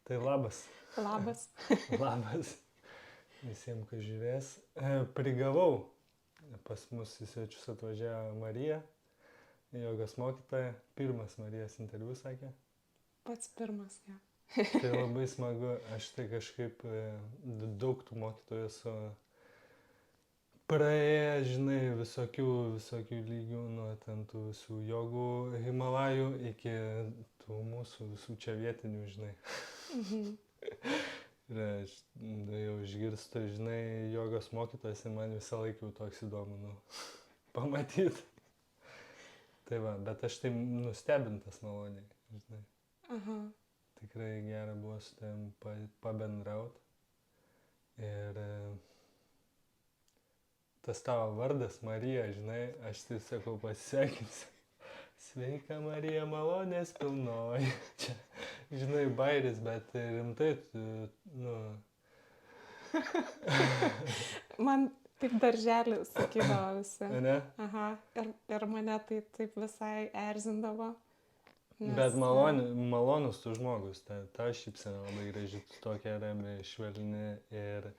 Tai labas. Labas. Labas visiems, kas žiūrės. Prigavau. Pas mus į svečius atvažiavo Marija, jogos mokytoja. Pirmas Marijos interviu sakė. Pats pirmas, ja. Tai labai smagu. Aš tai kažkaip daug tų mokytojų esu praėję, žinai, visokių lygių, nuo ten tų visų jogų Himalajų iki tų mūsų visų čia vietinių, žinai. Ir aš jau išgirstu, žinai, jogos mokytojas ir man visą laiką jau toks įdomu, nu, pamatyti. Tai va, bet aš tai nustebintas maloniai, žinai. Aha. Tikrai gera buvo su tavim pabendraut. Ir tas tavo vardas Marija, žinai, aš tai sakau pasisveikinsiu. Sveika Marija, malonės pilnoji. Čia, žinai, bairis, bet rimtai, nu... Man taip darželį sakydavo visi. Ne? Aha. Ir mane tai taip visai erzindavo. Bet malonus tu žmogus, ta šypsena labai graži, tokia rami, švelni ir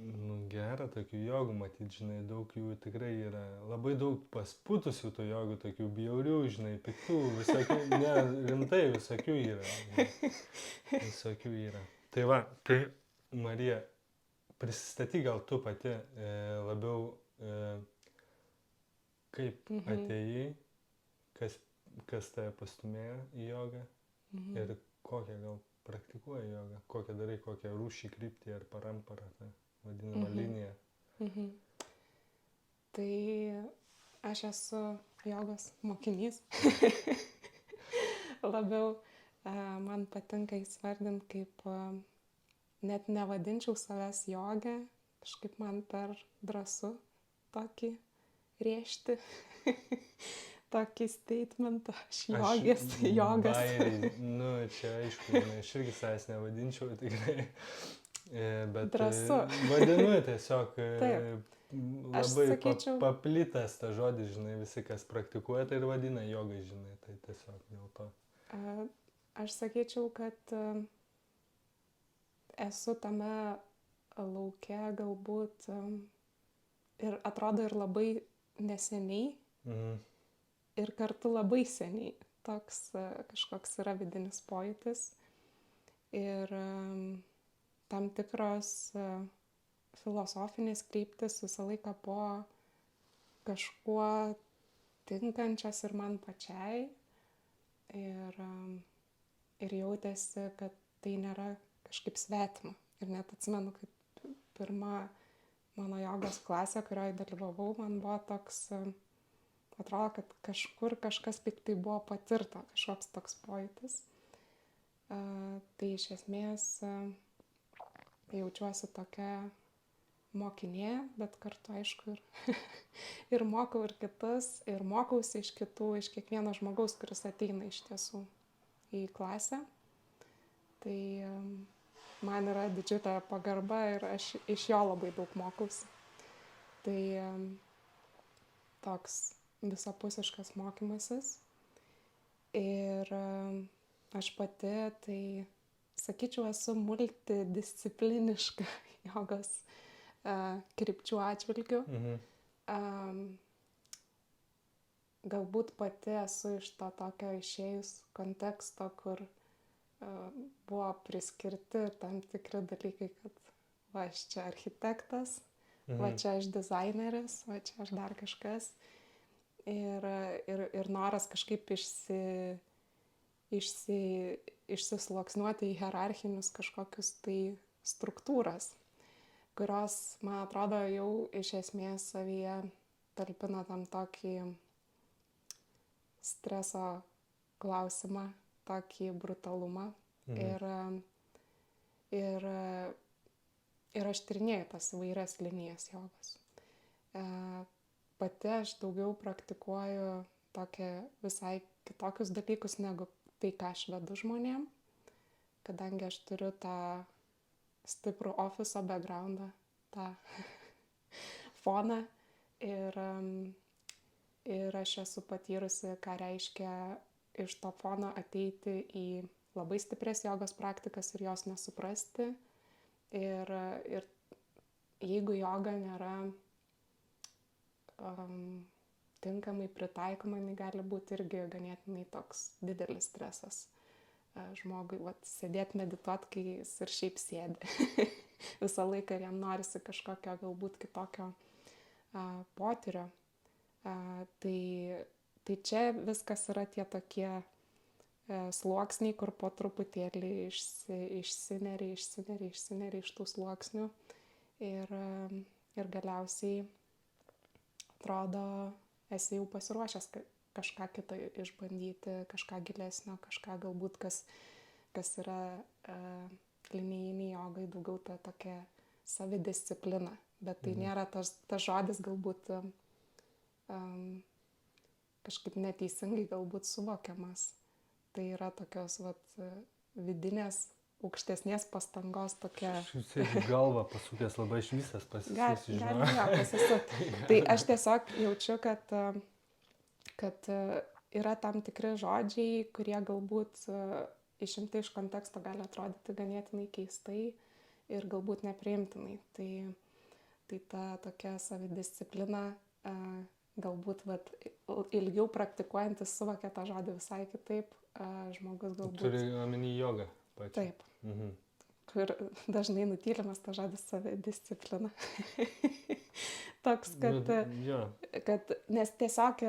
nu, gera tokių jogų matyti, žinai, daug jų tikrai yra, labai daug pasputusių tų jogų, tokių bjaurių, žinai, piktų, visokių, ne, rimtai visokių yra, visokių yra. Tai va, tai Marija, prisistatyk gal tu pati labiau, kaip atėjai, kas tave pastumėjo į jogą ir kokią gal praktikuoji jogą, kokią darai, kokią rūšį, kryptį ar paramparą, tą vadinamą liniją. Tai aš esu jogos mokinys. Labiau man patinka įsvardinti, kaip net nevadinčiau savęs jogę, kažkaip man per drąsu tokį rėžti. Tokį statementą, aš jogas. Nu, čia aišku, aš irgi savęs nevadinčiau tikrai, bet drąsu. Vadinu tiesiog labai sakyčiau, paplitęs tą žodį, žinai, visi, kas praktikuoja, tai ir vadina jogai, žinai, tai tiesiog dėl to. Aš sakyčiau, kad esu tame lauke galbūt ir atrodo ir labai neseniai. Ir kartu labai seniai toks kažkoks yra vidinis pojūtis ir tam tikros filosofinės kryptis visą laiką buvo kažkuo tinkančios ir man pačiai ir jautėsi, kad tai nėra kažkaip svetima. Ir net atsimenu, kad pirma mano jogos klasė, kurioje dalyvavau, man buvo toks... Atrodo, kad kažkur kažkas tai buvo patirta, kažkoks toks pojūtis. Tai iš esmės jaučiuosi tokia mokinė, bet kartu aišku ir mokau ir kitus, ir mokausi iš kitų, iš kiekvieno žmogaus, kuris ateina iš tiesų į klasę. Tai man yra didžiulė pagarba ir aš iš jo labai daug mokausi. Tai toks visapusiškas mokymasis. Ir aš pati, tai sakyčiau, esu multidiscipliniška jogos krypčių atžvilgių. Galbūt pati esu iš to tokio išėjus konteksto, kur buvo priskirti tam tikri dalykai, kad va, aš čia architektas, va čia aš dizaineris, va čia aš dar kažkas. Ir noras kažkaip išsisluoksniuoti į hierarchinius kažkokius tai struktūras, kurios, man atrodo, jau iš esmės savyje talpina tam tokį streso klausimą, tokį brutalumą. Ir aš tyrinėju tas įvairias linijas jogos. Pati aš daugiau praktikuoju tokie visai kitokius dalykus negu tai, ką aš vedu žmonėm, kadangi aš turiu tą stiprų ofiso backgroundą, tą foną ir aš esu patyrusi, ką reiškia iš to fono ateiti į labai stiprias jogos praktikas ir jos nesuprasti. Ir jeigu joga nėra tinkamai pritaikoma, jinai gali būti irgi ganėtinai toks didelis stresas žmogui, sėdėti medituot, kai jis ir šiaip sėdi visą laiką ir jam norisi kažkokio galbūt kitokio potyrio. Tai čia viskas yra tie tokie sluoksniai, kur po truputėlį išsineri iš tų sluoksnių ir galiausiai atrodo esi jau pasiruošęs kažką kitą išbandyti, kažką gilesnio, kažką galbūt, kas yra linijiniai jogai, daugiau ta tokia savidisciplina, bet tai nėra tas žodis galbūt kažkaip neteisingai galbūt suvokiamas. Tai yra tokios vidinės, aukštesnės pastangos tokia. Sėdi galvą pasukęs labai išvisęs pasisukti. Gali jo pasisukti. Tai aš tiesiog jaučiu, kad yra tam tikri žodžiai, kurie galbūt išimti iš konteksto gali atrodyti ganėtinai keistai ir galbūt nepriimtinai. Tai ta tokia savidisciplina galbūt ilgiau praktikuojantis suvokia tą žodį visai kitaip. Žmogus galbūt... Turi omeny jogą pačią. Taip. Kur dažnai nutylimas tą žodį savidisciplina. Toks, kad nes tiesiog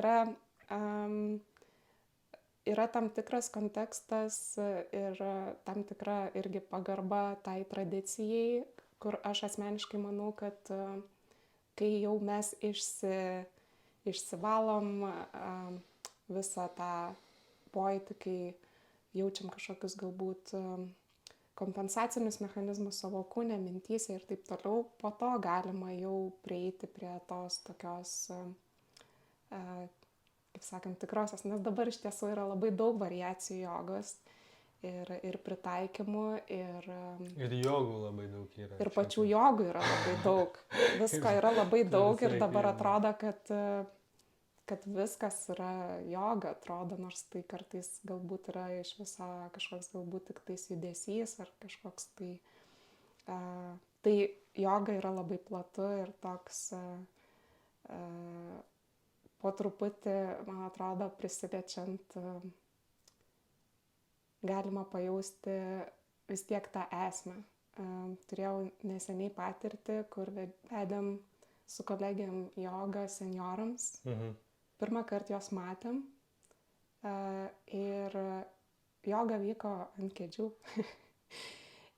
yra tam tikras kontekstas ir tam tikra irgi pagarba tai tradicijai, kur aš asmeniškai manau, kad kai jau mes išsivalom visą tą pojūtį, kai jaučiam kažkokius galbūt kompensacinius mechanizmus savo kūne, mintyse ir taip toliau, po to galima jau prieiti prie tos tokios, kaip sakant, tikrosios, nes dabar iš tiesų yra labai daug variacijų jogos ir pritaikymų ir jogų labai daug yra. Ir pačių jogų yra labai daug. Visko yra labai daug ir dabar atrodo, kad viskas yra joga, atrodo, nors tai kartais galbūt yra iš viso kažkoks galbūt tik tais judesys ar kažkoks tai. Tai joga yra labai platu ir toks po truputį, man atrodo, prisiliečiant galima pajausti vis tiek tą esmę. Turėjau neseniai patirtį, kur vedėm su kolegėm jogą seniorams. Pirmą kartą jos matėm ir joga vyko ant kėdžių.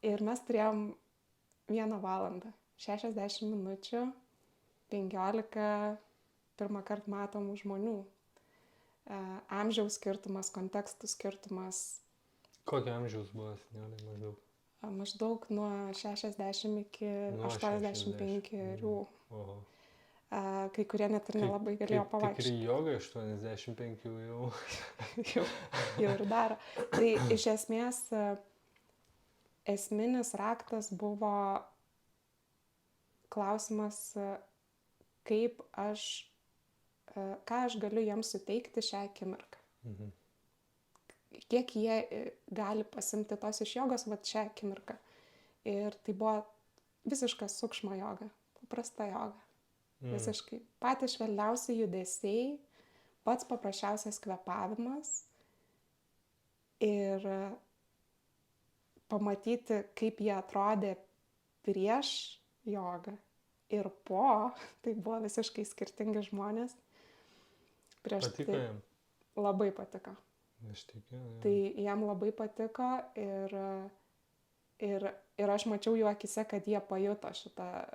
Ir mes turėjom 1 valandą, 60 minučių, 15 pirmą kartą matomų žmonių. Amžiaus skirtumas, kontekstų skirtumas. Kokio amžiaus buvo seniorai maždaug? Maždaug nuo 60 iki 85. Oho. Kai kurie net ir nelabai galėjo pavaikščioti. Tikri joga 85 jau. jau ir daro. Tai iš esmės esminis raktas buvo klausimas, kaip ką aš galiu jiems suteikti šią akimirką. Kiek jie gali pasimti tos iš jogos šią akimirką. Ir tai buvo visiška sukšma joga, paprasta joga. Visiškai patys švelniausi judesiai, pats paprasčiausias kvėpavimas ir pamatyti, kaip jie atrodė prieš jogą ir po, tai buvo visiškai skirtingi žmonės. Patiko jam? Labai patiko. Aš tikiu. Tai jam labai patiko ir aš mačiau jų akise, kad jie pajuto šitą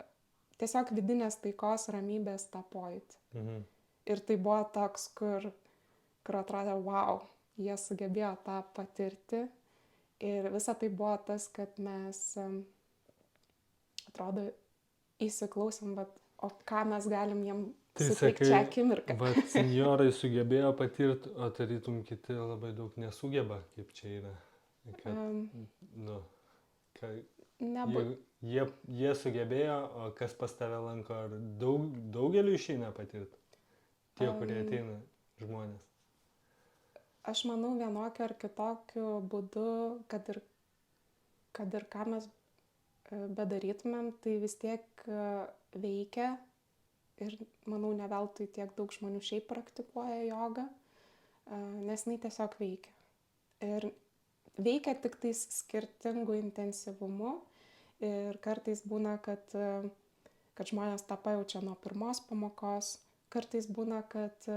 tiesiog vidinės taikos, ramybės tą pojūtį. Ir tai buvo toks, kur atrodė, wow, jie sugebėjo tą patirti. Ir visa tai buvo tas, kad mes, atrodo, įsiklausom, o ką mes galim jiem suteikti šią akimirką. Bet senjorai sugebėjo patirti, o tarytum kiti labai daug nesugeba, kaip čia yra. Jie sugebėjo, o kas pas tave lanko, ar daugeliu išeina patirti? Tie, kurie ateina žmonės. Aš manau, vienokiu ar kitokiu būdu, kad ir ką mes bedarytumėm, tai vis tiek veikia. Ir manau, ne veltui tiek daug žmonių šiaip praktikuoja jogą, nes jinai tiesiog veikia. Ir veikia tik tais skirtingų intensyvumų. Ir kartais būna, kad žmonės tą pajaučia nuo pirmos pamokos. Kartais būna, kad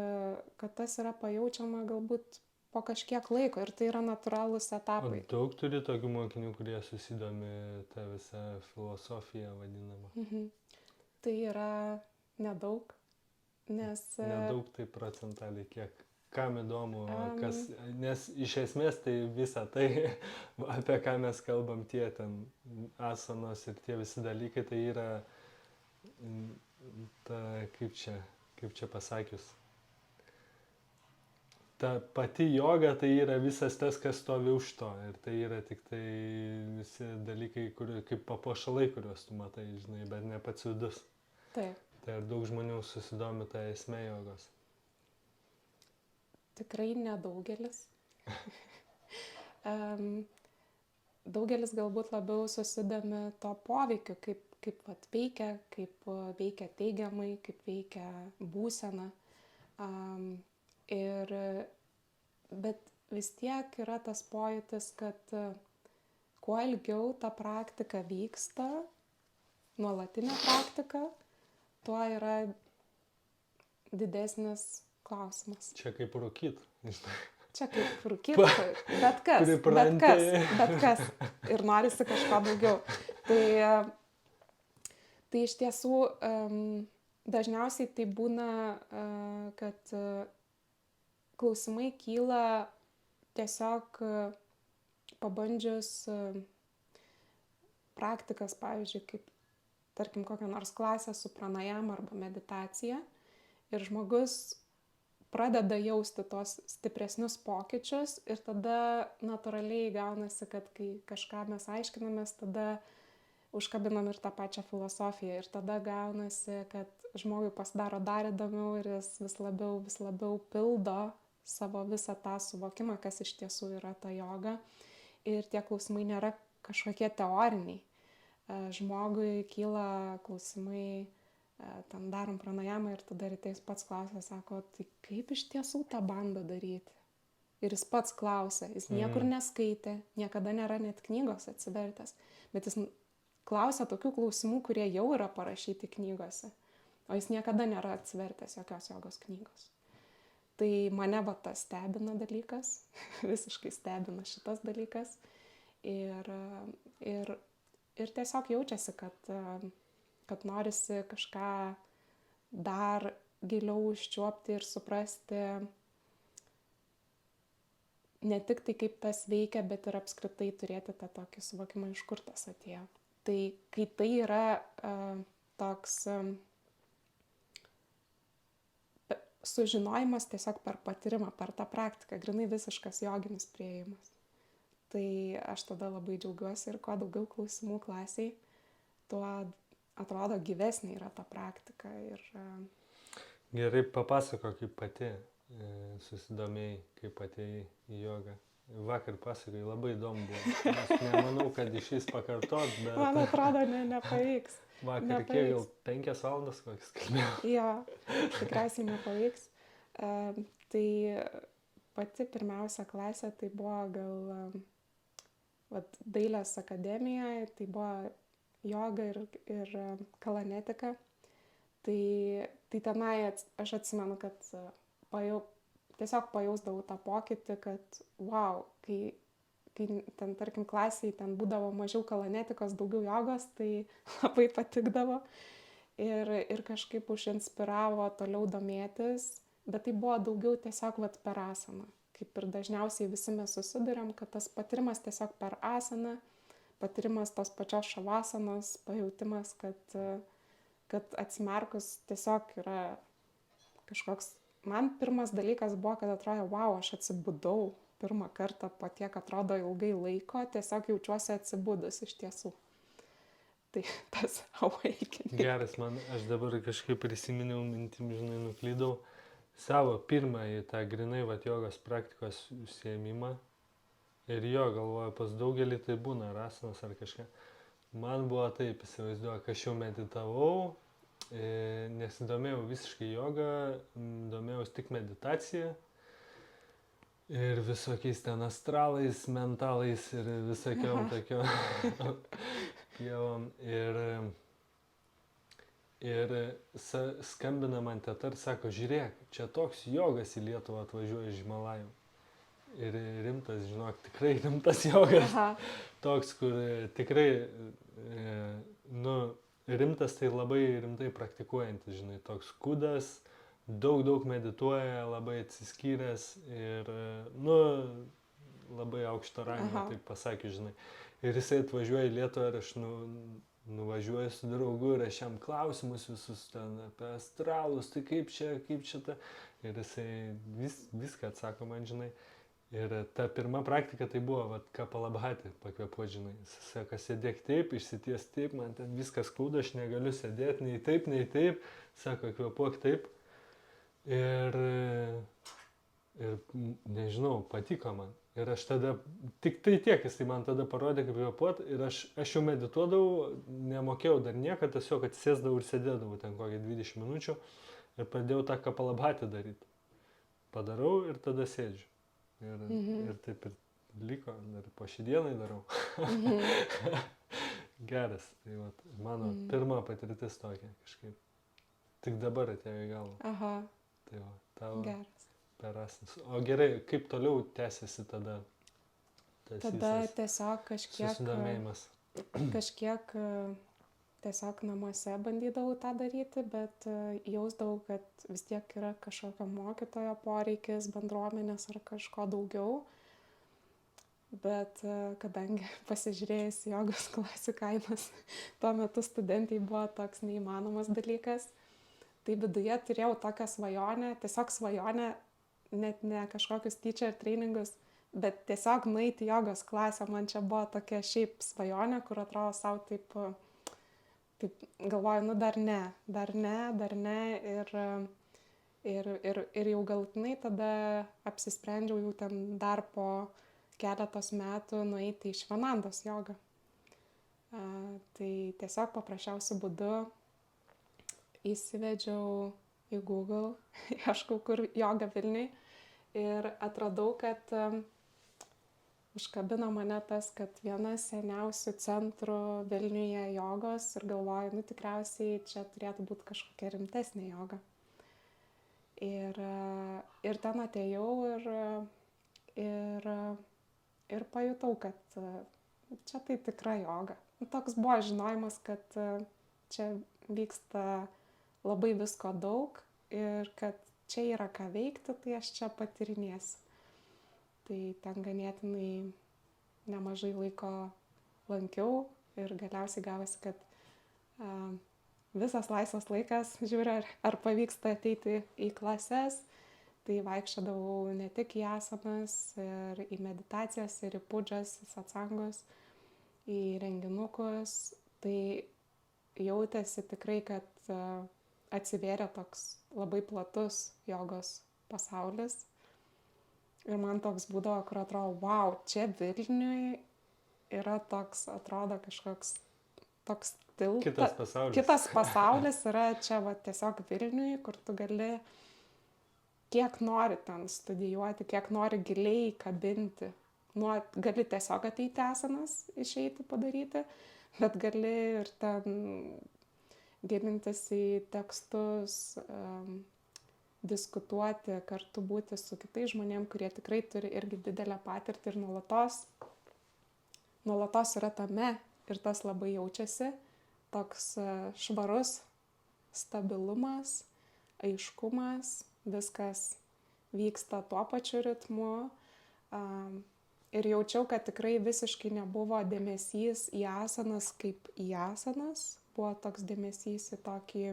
tas yra pajaučiama galbūt po kažkiek laiko ir tai yra natūralūs O etapai. daug turi tokių mokinių, kurie susidomi tą visą filosofiją vadinamą. Tai yra nedaug, nes Nedaug tai procentaliai kiek. Kam įdomu, nes iš esmės tai visa tai, apie ką mes kalbam, tie ten asanos ir tie visi dalykai, tai yra ta, kaip čia pasakius, ta pati joga tai yra visas tas, kas stovi už to. Ir tai yra tik tai visi dalykai, kaip papuošalai, kuriuos tu matai, žinai, bet ne pats vidus. taip, Tai ir daug žmonių susidomi tą esmę jogos. tikrai nedaugelis. Daugelis galbūt labiau susidomi to poveikiu, kaip vat veikia, kaip veikia teigiamai, kaip veikia būsena. Bet vis tiek yra tas pojūtis, kad kuo ilgiau ta praktika vyksta, nuolatinė praktika, tuo yra didesnis klausimas. Čia kaip rūkyt, žinai. Čia kaip rūkyti, bet kas. Ir norisi kažko daugiau. Tai iš tiesų dažniausiai tai būna, kad klausimai kyla tiesiog pabandžius praktikas, pavyzdžiui, kaip tarkim kokią nors klasę su pranajama arba meditacija. Ir žmogus pradeda jausti tos stipresnius pokyčius ir tada natūraliai gaunasi, kad kai kažką mes aiškinamės, tada užkabinam ir tą pačią filosofiją. Ir tada gaunasi, kad žmogui pasidaro dar įdomiau ir jis vis labiau pildo savo visą tą suvokimą, kas iš tiesų yra ta joga. Ir tie klausimai nėra kažkokie teoriniai. Žmogui kyla klausimai, ten darom pranajamą ir tada ryte jis pats klausia, sako, tai kaip iš tiesų tą bandą daryti? Ir jis pats klausia, jis niekur neskaitė, niekada nėra net knygos atsivertęs, bet jis klausia tokių klausimų, kurie jau yra parašyti knygose, o jis niekada nėra atsivertęs jokios jogos knygos. Tai mane va tas stebina dalykas, visiškai stebina šitas dalykas ir tiesiog jaučiasi, kad norisi kažką dar giliau užčiuopti ir suprasti ne tik tai, kaip tas veikia, bet ir apskritai turėti tą tokį suvokimą, iš kur tas atėjo. Tai kai tai yra toks sužinojimas tiesiog per patyrimą, per tą praktiką, grynai visiškas joginis priėjimas. Tai aš tada labai džiaugiuosi ir kuo daugiau klausimų klasiai, tuo atrodo gyvesnė yra ta praktika. Gerai, papasako, kaip pati susidomėjai, kaip atėjai į jogą. Vakar pasakai, labai įdomu buvo. Aš nemanau, kad išeis pakartot, bet... Man atrodo, nepavyks. Vakar kiek, gal 5 valandas kokias kalbėjau? Jo, tikriausiai nepavyks. Tai pati pirmiausia klasė, tai buvo gal dailės akademijoje, tai buvo joga ir kalanetika. Tai tenai aš atsimenu, kad tiesiog pajausdavau tą pokytį, kad wow, kai ten, tarkim, klasiai ten būdavo mažiau kalanetikos, daugiau jogos, tai labai patikdavo ir kažkaip užinspiravo toliau domėtis, bet tai buvo daugiau tiesiog per asaną. Kaip ir dažniausiai visi mes susiduriam, kad tas patyrimas tiesiog per asaną, patyrimas tos pačios šavasanos, pajautimas, kad atsimerkus tiesiog yra kažkoks. Man pirmas dalykas buvo, kad atrodo, wow, aš atsibudau pirmą kartą po tiek atrodo ilgai laiko, tiesiog jaučiuosi atsibudus iš tiesų. Tai tas awakening. Geras, aš dabar kažkaip prisiminiau mintim, žinai, nuklydau. savo pirmąjį tą grinai vat jogos praktikos užsiėmimą ir jo galvoju, pas daugelį tai būna ar asanas ar kažką. Man buvo taip, įsivaizduoju, kad aš jau meditavau, nesidomėjau visiškai jogą, domėjausi tik meditacija ir visokiais ten astralais, mentalais ir visokiom tokiom pievom. Ir skambina man teta ir sako, žiūrėk, čia toks jogas į Lietuvą atvažiuoja iš Himalajų. Ir rimtas, žinok, tikrai rimtas jogas. Aha. Toks, kur tikrai, rimtas tai labai rimtai praktikuojantis, žinai, toks kudas, daug medituoja, labai atsiskyręs ir, labai aukšto rango, taip pasakius, žinai. Ir jisai atvažiuoja į Lietuvą ir aš nuvažiuoju su draugu ir aš jam klausimus visus ten apie astralus, tai kaip čia ta. Ir jisai viską atsako man, žinai. Ir ta pirma praktika tai buvo, vat, kapalabhati pakvėpuot, žinai. Jis sako, sėdėk taip, išsities taip, man ten viskas skauda, aš negaliu sėdėti, nei taip. Sako, kvėpuok taip. Ir nežinau, patiko man. Ir aš tada, tik tai tiek, jis tai man tada parodė, kaip kvėpuot. Ir aš jau medituodavau, nemokėjau dar nieko, tiesiog atsisėsdavau ir sėdėdavau ten kokią 20 minučių. Ir pradėjau tą kapalabhatį daryti. Padarau ir tada sėdžiu. Ir taip ir liko, ir po šį dienai darau. Geras, tai vat, mano pirma patirtis tokia kažkaip. Tik dabar atėjo į galvą. Aha. Tai va, tavo Geras. perasnis. O gerai, kaip toliau tęsiasi tada? Tada tiesiog susidomėjimas. Kažkiek tiesiog namuose bandydavau tą daryti, bet jausdavau, kad vis tiek yra kažkokio mokytojo poreikis, bendruomenės ar kažko daugiau. Bet kadangi pasižiūrėjus jogos klasių kainas, tuo metu studentai buvo toks neįmanomas dalykas, tai viduje turėjau tokią svajonę, tiesiog svajonę, net ne kažkokius teacher trainingus, bet tiesiog nueiti į jogos klasę. Man čia buvo tokia šiaip svajonė, kur atrodo savo taip galvoju, dar ne. Ir jau galutinai tada apsisprendžiau jau ten dar po keletos metų nueiti į Švanandos jogą. Tai tiesiog paprasčiausiu būdu įsivedžiau į Google, ieškau kur joga Vilniui ir atradau, kad užkabino mane tas, kad viena seniausių centrų Vilniuje jogos ir galvoju, tikriausiai čia turėtų būti kažkokia rimtesnė joga. Ir ten atėjau ir pajutau, kad čia tai tikra joga. Toks buvo žinojimas, kad čia vyksta labai visko daug ir kad čia yra ką veikti, tai aš čia patyrinėsiu. Tai ten ganėtinai nemažai laiko lankiau ir galiausiai gavosi, kad visas laisvas laikas žiūriu, ar pavyksta ateiti į klases. Tai vaikščiodavau ne tik į asanas, ir į meditacijas, ir į pudžas, į satsangus, į renginukus. Tai jautėsi tikrai, kad atsivėrė toks labai platus jogos pasaulis. Ir man toks būdavo, kur atrodo, wow, čia Vilniui yra toks, atrodo kažkoks toks tiltas. Kitas pasaulis. Kitas pasaulis yra čia va tiesiog Vilniui, kur tu gali kiek nori ten studijuoti, kiek nori giliai kabinti. Gali tiesiog ateiti asanas, išeiti padaryti, bet gali ir ten gilintis į tekstus, diskutuoti, kartu būti su kitais žmonėm, kurie tikrai turi irgi didelę patirtį ir nuolatos yra tame ir tas labai jaučiasi. Toks švarus stabilumas, aiškumas, viskas vyksta tuo pačiu ritmu. Ir jaučiau, kad tikrai visiškai nebuvo dėmesys į asanas kaip į asanas. Buvo toks dėmesys į tokį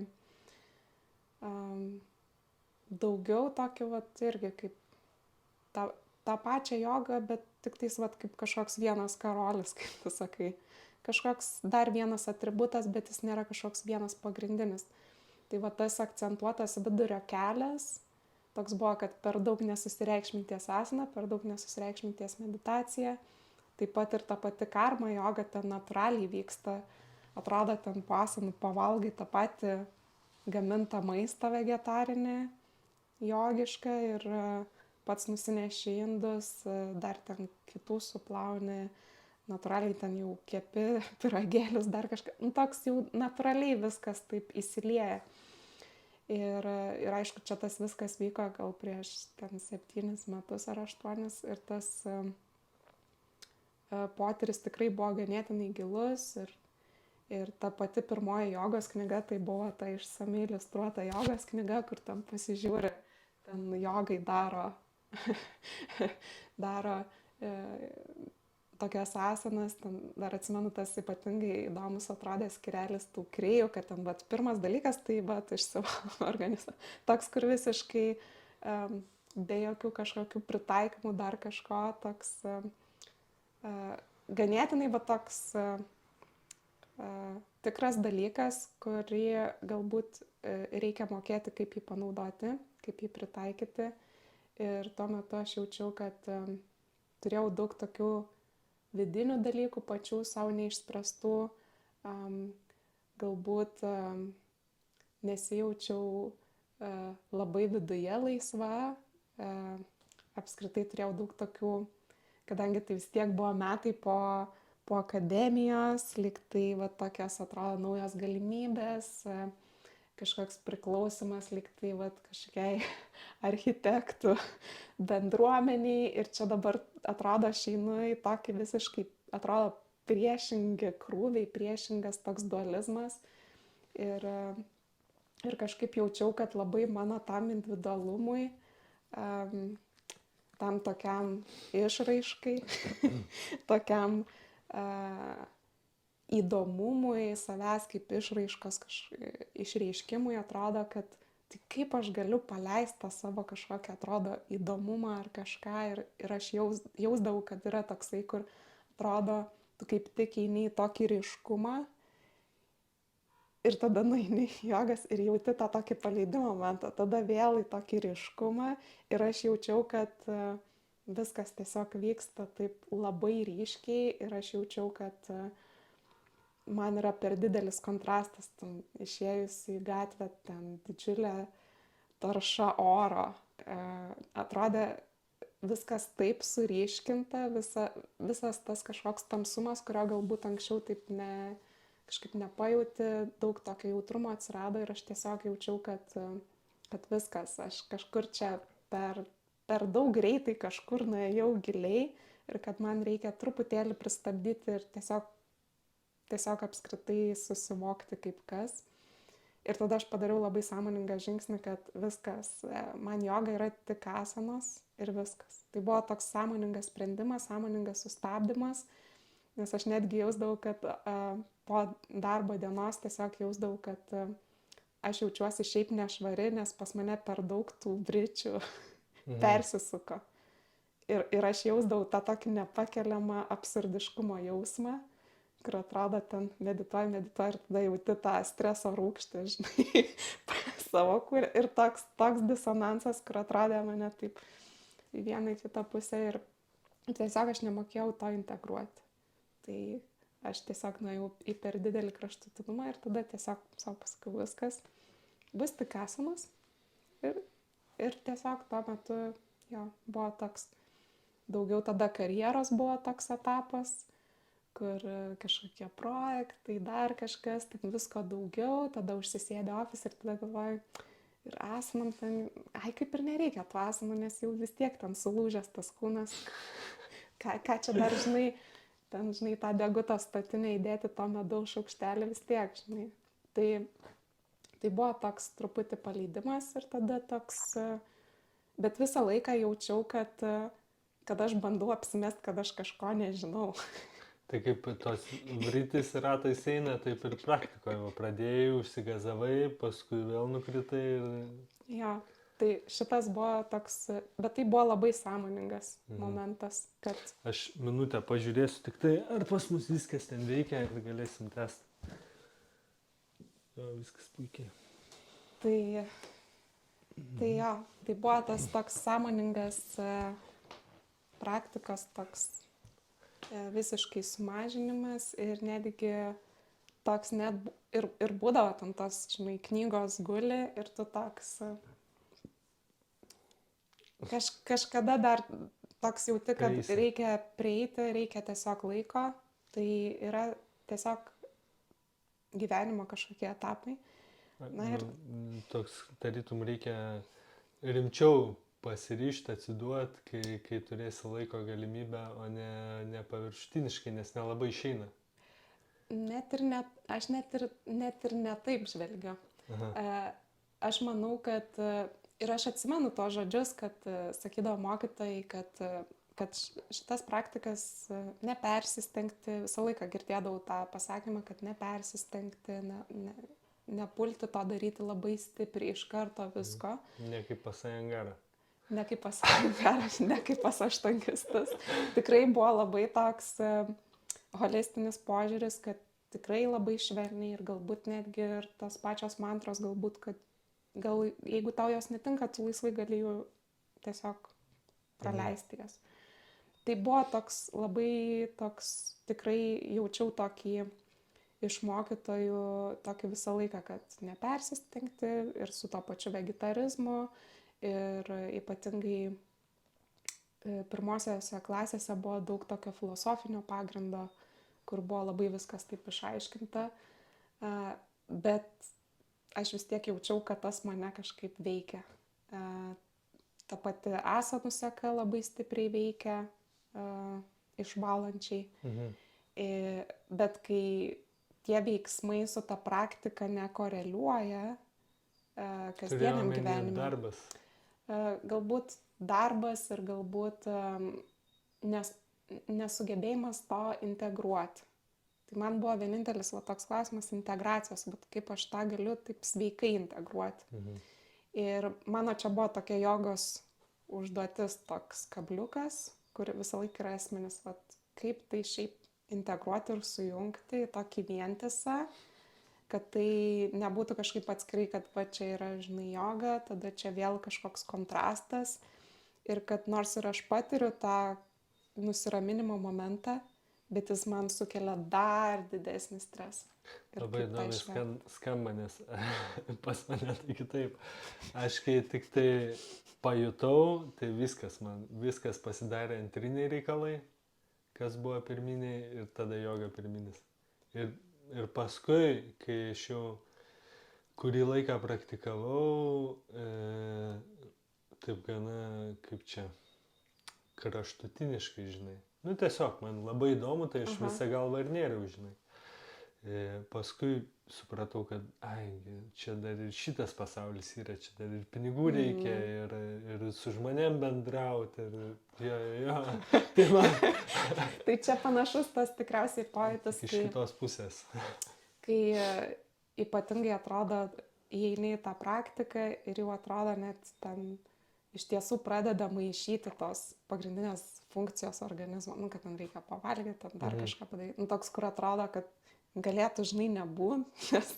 daugiau tokį vat irgi kaip tą pačią jogą, bet tik tais vat kaip kažkoks vienas karolis, kaip tu sakai. Kažkoks dar vienas atributas, bet jis nėra kažkoks vienas pagrindinis. Tai va tas akcentuotas vidurio kelias, toks buvo, kad per daug nesusireikšminties asana, per daug nesusireikšminties meditacija. Taip pat ir ta pati karma joga ten natūraliai vyksta. Atrodo, ten po asanų pavalgai tą patį gamintą maistą vegetarinį, jogišką ir pats nusineši indus, dar ten kitų suplauni, natūraliai ten jau kepi pyragėlius, dar kažką. Nu, toks jau natūraliai viskas taip įsilieja. Ir aišku, čia tas viskas vyko gal prieš ten 7 metus ar 8 ir tas potyris tikrai buvo ganėtinai gilus ir ta pati pirmoji jogos knyga tai buvo ta išsamiai iliustruota jogos knyga, kur ten pasižiūri, ten jogai daro tokias asanas, ten dar atsimenu tas ypatingai įdomus atrodė skirelis tų krėjų, kad ten vat, pirmas dalykas tai vat išsivalo organizmą. Toks, kur visiškai be jokių kažkokių pritaikymų dar kažko, toks ganėtinai va toks tikras dalykas, kurį galbūt reikia mokėti, kaip jį panaudoti, kaip jį pritaikyti. Ir tuo metu aš jaučiau, kad turėjau daug tokių vidinių dalykų, pačių savo neišspręstų, galbūt nesijaučiau labai viduje laisva, apskritai turėjau daug tokių, kadangi tai vis tiek buvo metai po akademijos, lyg tai va tokios atrodo naujos galimybės, kažkoks priklausimas lyg tai va kažkokiai architektų bendruomeniai ir čia dabar atrodo aš einu į tokį visiškai, atrodo priešingi krūviai, priešingas toks dualizmas ir kažkaip jaučiau, kad labai mano tam individualumui, tam tokiam išraiškai, tokiam įdomumui, savęs kaip išraiškos išreiškimui atrodo, kad tai kaip aš galiu paleisti tą savo kažkokią atrodo įdomumą ar kažką ir aš jausdavau, kad yra toksai, kur atrodo, tu kaip tik eini į tokį ryškumą ir tada nueini į jogas ir jauti tą tokį paleidimo momentą, tada vėl į tokį ryškumą ir aš jaučiau, kad viskas tiesiog vyksta taip labai ryškiai ir aš jaučiau, kad man yra per didelis kontrastas, ten išėjus į gatvę, ten didžiulė tarša oro. Atrodė viskas taip suryškinta, visas tas kažkoks tamsumas, kurio galbūt anksčiau taip kažkaip nepajauti, daug tokio jautrumo atsirado ir aš tiesiog jaučiau, kad viskas, aš kažkur čia per daug greitai kažkur nuėjau giliai ir kad man reikia truputėlį pristabdyti ir tiesiog apskritai susivokti kaip kas. Ir tada aš padariau labai sąmoningą žingsnį, kad viskas, man joga yra tik asanos ir viskas. Tai buvo toks sąmoningas sprendimas, sąmoningas sustabdymas, nes aš netgi jausdavau, kad po darbo dienos tiesiog jausdavau, kad aš jaučiuosi šiaip nešvari, nes pas mane per daug tų bričių persisuko. Ir aš jausdavau tą tokį nepakeliamą absurdiškumo jausmą, kur atrodo ten medituoji ir tada jauti tą streso rūgštį, žinai, savo kūrį. Ir toks disonansas, kur atrodė mane taip į vieną į kitą pusę ir tiesiog aš nemokėjau to integruoti. Tai aš tiesiog nuėjau į per didelį kraštutinumą ir tada tiesiog savo pasakiau viskas. Bus tik asanos ir tiesiog tuo metu buvo toks, daugiau tada karjeros buvo toks etapas, kur kažkokie projektai, dar kažkas, tai visko daugiau, tada užsisėdė ofis ir tada galvoju, ir asanam ten, kaip ir nereikia tų asanų, nes jau vis tiek ten sulūžęs tas kūnas, ką čia dar, žinai, ten, žinai, tą degutą statinę įdėti to medaus šaukštelį vis tiek, žinai. Tai buvo toks truputį paleidimas ir tada toks, bet visą laiką jaučiau, kad aš bandau apsimest, kad aš kažko nežinau. Tai kaip tos vritis ratais eina, taip ir praktikoje. Pradėjai, užsigazavai, paskui vėl nukritai ir... Jo, tai šitas buvo toks, bet tai buvo labai sąmoningas momentas, kad... Aš minutę pažiūrėsiu tik tai, ar pas mus viskas ten veikia ir galėsim tęsti. Jo, viskas puikiai. Tai Tai jo, tai buvo tas toks sąmoningas praktikos toks visiškai sumažinimas ir netgi toks net ir būdavo ten tos, žinai, knygos guli ir tu toks kažkada dar toks jauti, kad Prieisi. reikia prieiti, reikia tiesiog laiko, tai yra tiesiog gyvenimo kažkokie etapai. Na ir Toks, tarytum, reikia rimčiau pasiryžti, atsiduoti, kai turėsi laiko galimybę, o ne paviršutiniškai, nes nelabai išeina. aš net ir ne taip žvelgiu. Aha. Aš manau, kad ir aš atsimenu to žodžius, kad sakydavo mokytojai, kad šitas praktikas nepersistengti, visą laiką girdėdavau tą pasakymą, kad nepersistengti, nepulti to daryti labai stipriai iš karto visko. Ne kaip pas Ajangarą. Ne kaip pas Ajangarą, ne kaip pas aštuonkistus. Tikrai buvo labai toks holistinis požiūris, kad tikrai labai švelniai ir galbūt netgi ir tas pačios mantros, galbūt, kad gal jeigu tau jos netinka, tu laisvai gali jų tiesiog praleisti jas. Tai buvo toks labai toks, tikrai jaučiau tokį iš mokytojų tokį visą laiką, kad nepersistengti ir su to pačiu vegetarizmu ir ypatingai pirmosiose klasėse buvo daug tokio filosofinio pagrindo, kur buvo labai viskas taip išaiškinta, bet aš vis tiek jaučiau, kad tas mane kažkaip veikia. Ta pati asanų seka labai stipriai veikia, išvalančiai. Bet kai tie veiksmai su ta praktika nekoreliuoja kasdieniam gyvenime. Darbas. Galbūt darbas ir galbūt nesugebėjimas to integruoti. Tai man buvo vienintelis toks klausimas integracijos, bet kaip aš tą galiu taip sveikai integruoti. Ir mano čia buvo tokia jogos užduotis, toks kabliukas, kur visą laiką yra esminis, kaip tai šiaip integruoti ir sujungti į tokį vientisą, kad tai nebūtų kažkaip atskirai, kad va čia yra, žinai, joga, tada čia vėl kažkoks kontrastas ir kad nors ir aš patiriu tą nusiraminimo momentą, bet jis man sukelia dar didesnį stresą. Labai įdomiai skamba, nes pas mane tai kitaip. Aš kai tik tai pajutau, tai viskas pasidarė antriniai reikalai, kas buvo pirminiai ir tada joga pirminis. Ir paskui, kai aš jau kurį laiką praktikavau, taip gana, kaip čia, kraštutiniškai, žinai. Nu tiesiog, man labai įdomu, tai aš visą galvą ir nėriau, žinai. Paskui supratau, kad čia dar ir šitas pasaulis yra, čia dar ir pinigų reikia, ir su žmonėm bendrauti, jo. Tai man... Tai čia panašus tas tikriausiai pojūtis, iš kitos pusės. Kai ypatingai atrodo, įeini į tą praktiką ir jau atrodo net ten iš tiesų pradeda maišyti tos pagrindinės funkcijos organizmo, kad ten reikia pavalgyti, ten dar kažką padaryti. Toks, kur atrodo, kad galėtų, žinai, nebūti, nes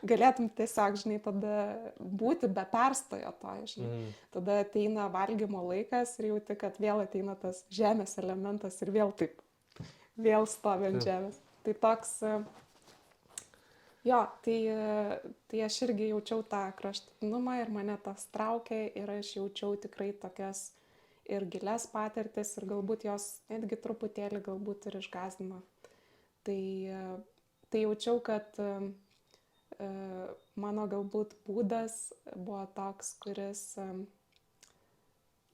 galėtum tiesiog, žinai, tada būti be perstojo to, žinai. Tada ateina valgymo laikas ir jauti, kad vėl ateina tas žemės elementas ir vėl taip, vėl stovi ant žemės. Tai toks, jo, tai aš irgi jaučiau tą kraštutinumą ir mane tas traukė ir aš jaučiau tikrai tokias ir gilias patirtis ir galbūt jos netgi truputėlį galbūt ir išgąsdino. Tai jaučiau, kad mano galbūt būdas buvo toks, kuris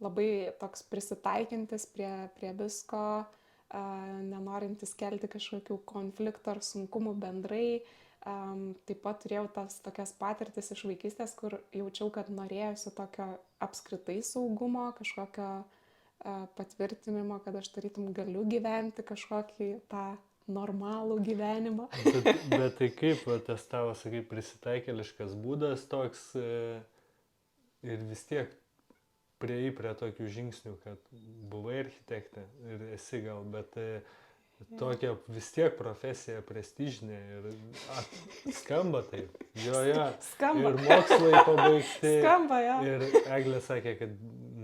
labai toks prisitaikintis prie visko, nenorintis kelti kažkokių konfliktų ar sunkumų bendrai. Taip pat turėjau tokias patirtis iš vaikystės, kur jaučiau, kad norėjusi tokio apskritai saugumo, kažkokio patvirtinimo, kad aš tarytum galiu gyventi kažkokį tą normalų gyvenimą. Bet tai kaip tas tavo, sakai, prisitaikėliškas būdas toks ir vis tiek prieėjai prie tokių žingsnių, kad buvai architektė ir esi gal, bet Tokia vis tiek profesija prestižinė ir skamba taip. Jo. Skamba. Ir mokslai pabaigti. Skamba, jo. Ir Eglė sakė, kad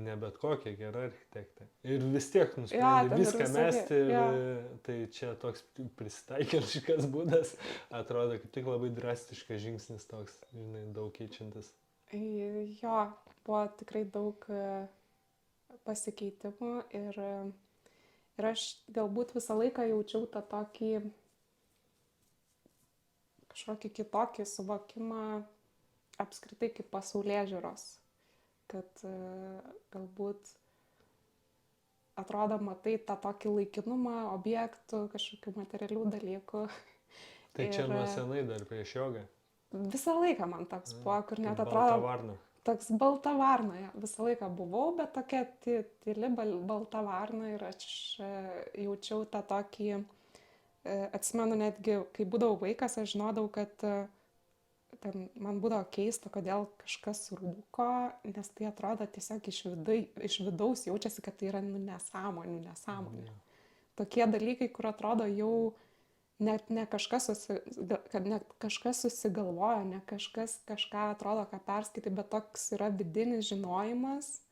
ne bet kokia gera architektė. Ir vis tiek Jo, nusprendė ten ir viską visokie, mesti. jo. Tai čia toks prisitaikėliškas būdas. Atrodo, kaip tik labai drastiškas žingsnis toks, žinai, daug keičiantis. Jo, buvo tikrai daug pasikeitimų ir aš galbūt visą laiką jaučiau tą tokį kažkokį kitokį suvokimą apskritai kaip pasaulėžiūros, kad galbūt atrodo matai tą tokį laikinumą objektų, kažkokių materialių dalykų. Tai čia nuo senai dar prieš jogą. Visą laiką man toks buvo, kur net Balta atrodo... varna. Toks balta varna, visą laiką buvau, bet tokia tyli balta varna ir aš jaučiau tą tokį, atsimenu netgi, kai būdavau vaikas, aš žinodavau, kad ten man būdavo keista, kodėl kažkas rūko, nes tai atrodo tiesiog iš vidaus jaučiasi, kad tai yra nesąmonė. Tokie dalykai, kur atrodo jau net ne kažkas, kad net kažkas susigalvojo, ne kažkas kažką atrodo, ką perskaitai, bet toks yra vidinis žinojimas,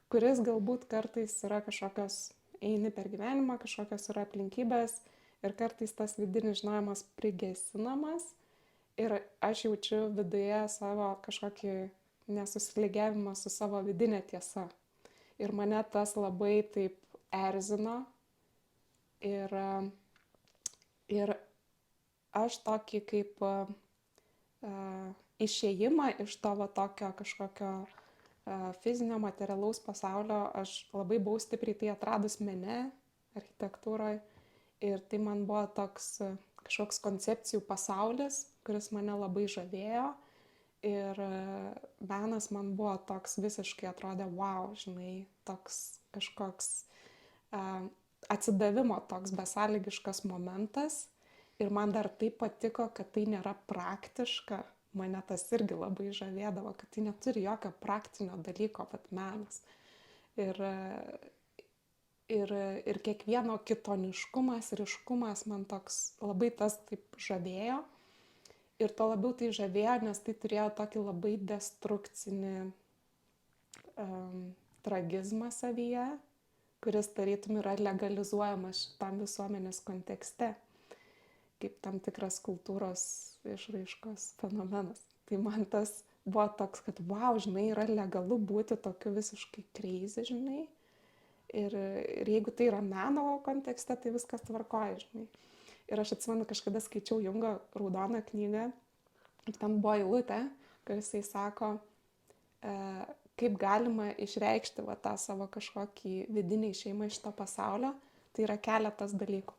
kuris galbūt kartais yra kažkokios, eini per gyvenimą, kažkokios yra aplinkybės ir kartais tas vidinis žinojimas prigesinamas ir aš jaučiu viduje savo kažkokį nesusilygiavimą su savo vidinė tiesa. Ir mane tas labai taip erzino ir aš tokį kaip išėjimą iš to tokio kažkokio fizinio, materialaus pasaulio, aš labai buvau stipriai tai atradus mene, architektūroje. Ir tai man buvo toks kažkoks koncepcijų pasaulis, kuris mane labai žavėjo. Ir menas man buvo toks visiškai atrodė, wow, žinai, toks kažkoks atsidavimo toks besąlygiškas momentas ir man dar taip patiko, kad tai nėra praktiška, mane tas irgi labai žavėdavo, kad tai neturi jokio praktinio dalyko, bet menas. Ir kiekvieno kitoniškumas, ryškumas man toks labai tas taip žavėjo ir to labiau tai žavėjo, nes tai turėjo tokį labai destrukcinį tragizmą savyje, kuris tarytum yra legalizuojamas šitam visuomenės kontekste, kaip tam tikras kultūros išraiškos fenomenas. Tai man tas buvo toks, kad wow, žinai, yra legalu būti tokiu visiškai crazy, žinai. Ir jeigu tai yra meno kontekste, tai viskas tvarkoja, žinai. Ir aš atsimenu, kažkada skaičiau Jungo raudoną knygą ir ten buvo eilutė, kur jisai sako, kaip galima išreikšti tą savo kažkokį vidinį išėjimą iš to pasaulio, tai yra keletas dalykų.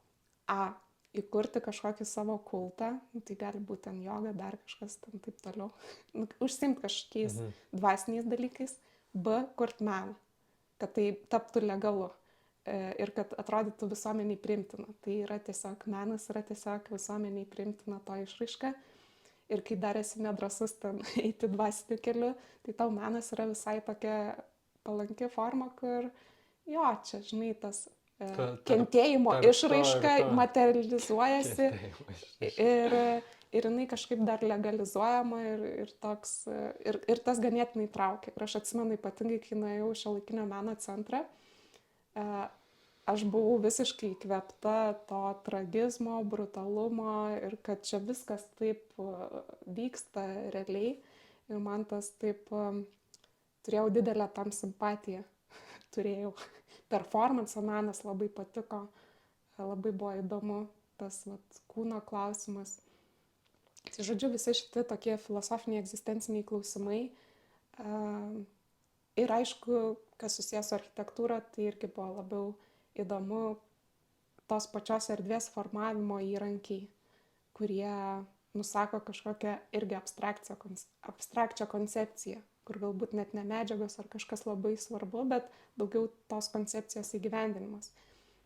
Įkurti kažkokį savo kultą, tai gali būti ten joga, dar kažkas ten taip toliau, užsiimti kažkokiais dvasiniais dalykais. B, kurti meną, kad tai taptų legalu ir kad atrodytų visuomeniai priimtina. Tai yra tiesiog, menas yra tiesiog visuomeniai priimtina to išraiška. Ir kai dar esi nedrasus ten eiti dvasiniu keliu, tai tau menas yra visai tokia palanki forma, kur jo, čia, žinai, tas kentėjimo išraiška materializuojasi ir jinai kažkaip dar legalizuojama ir tas ganėtinai traukia. Ir aš atsimenu ypatingai, kai nuėjau į Šiuolaikinio meno centrą, aš buvau visiškai įkvėpta to tragizmo, brutalumo ir kad čia viskas taip vyksta realiai. Ir man tas taip, turėjau didelę tam simpatiją, turėjau. Performanso menas labai patiko, labai buvo įdomu tas kūno klausimas. Tai žodžiu, visi šitie tokie filosofiniai, egzistenciniai klausimai. Ir aišku, kas susijęs su architektūra, tai irgi buvo labiau įdomu tos pačios erdvės formavimo įrankiai, kurie nusako kažkokią irgi abstrakčią koncepciją, kur galbūt net ne medžiagos ar kažkas labai svarbu, bet daugiau tos koncepcijos įgyvendinimas.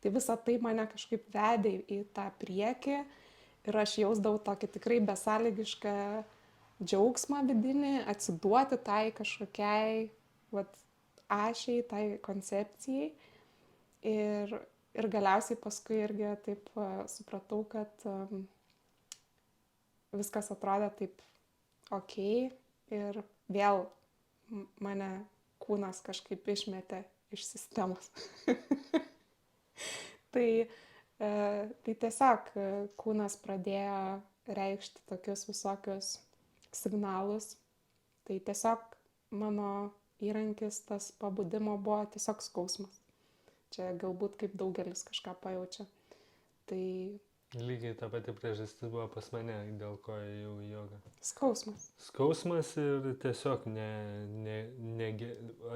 Tai visa tai mane kažkaip vedė į tą priekį ir aš jausdavau tokį tikrai besąlygišką džiaugsmą vidinį, atsiduoti tai kažkokiai ašiai, tai koncepcijai. Ir Ir galiausiai paskui irgi taip supratau, kad viskas atrodė taip okei ir vėl mane kūnas kažkaip išmetė iš sistemos. Tai tiesiog kūnas pradėjo reikšti tokius visokius signalus. Tai tiesiog mano įrankis tas pabudimo buvo tiesiog skausmas. Čia galbūt kaip daugelis kažką pajaučia. Tai Lygiai ta pati priežastis buvo pas mane, dėl ko ėjau į jogą. skausmas. Skausmas ir tiesiog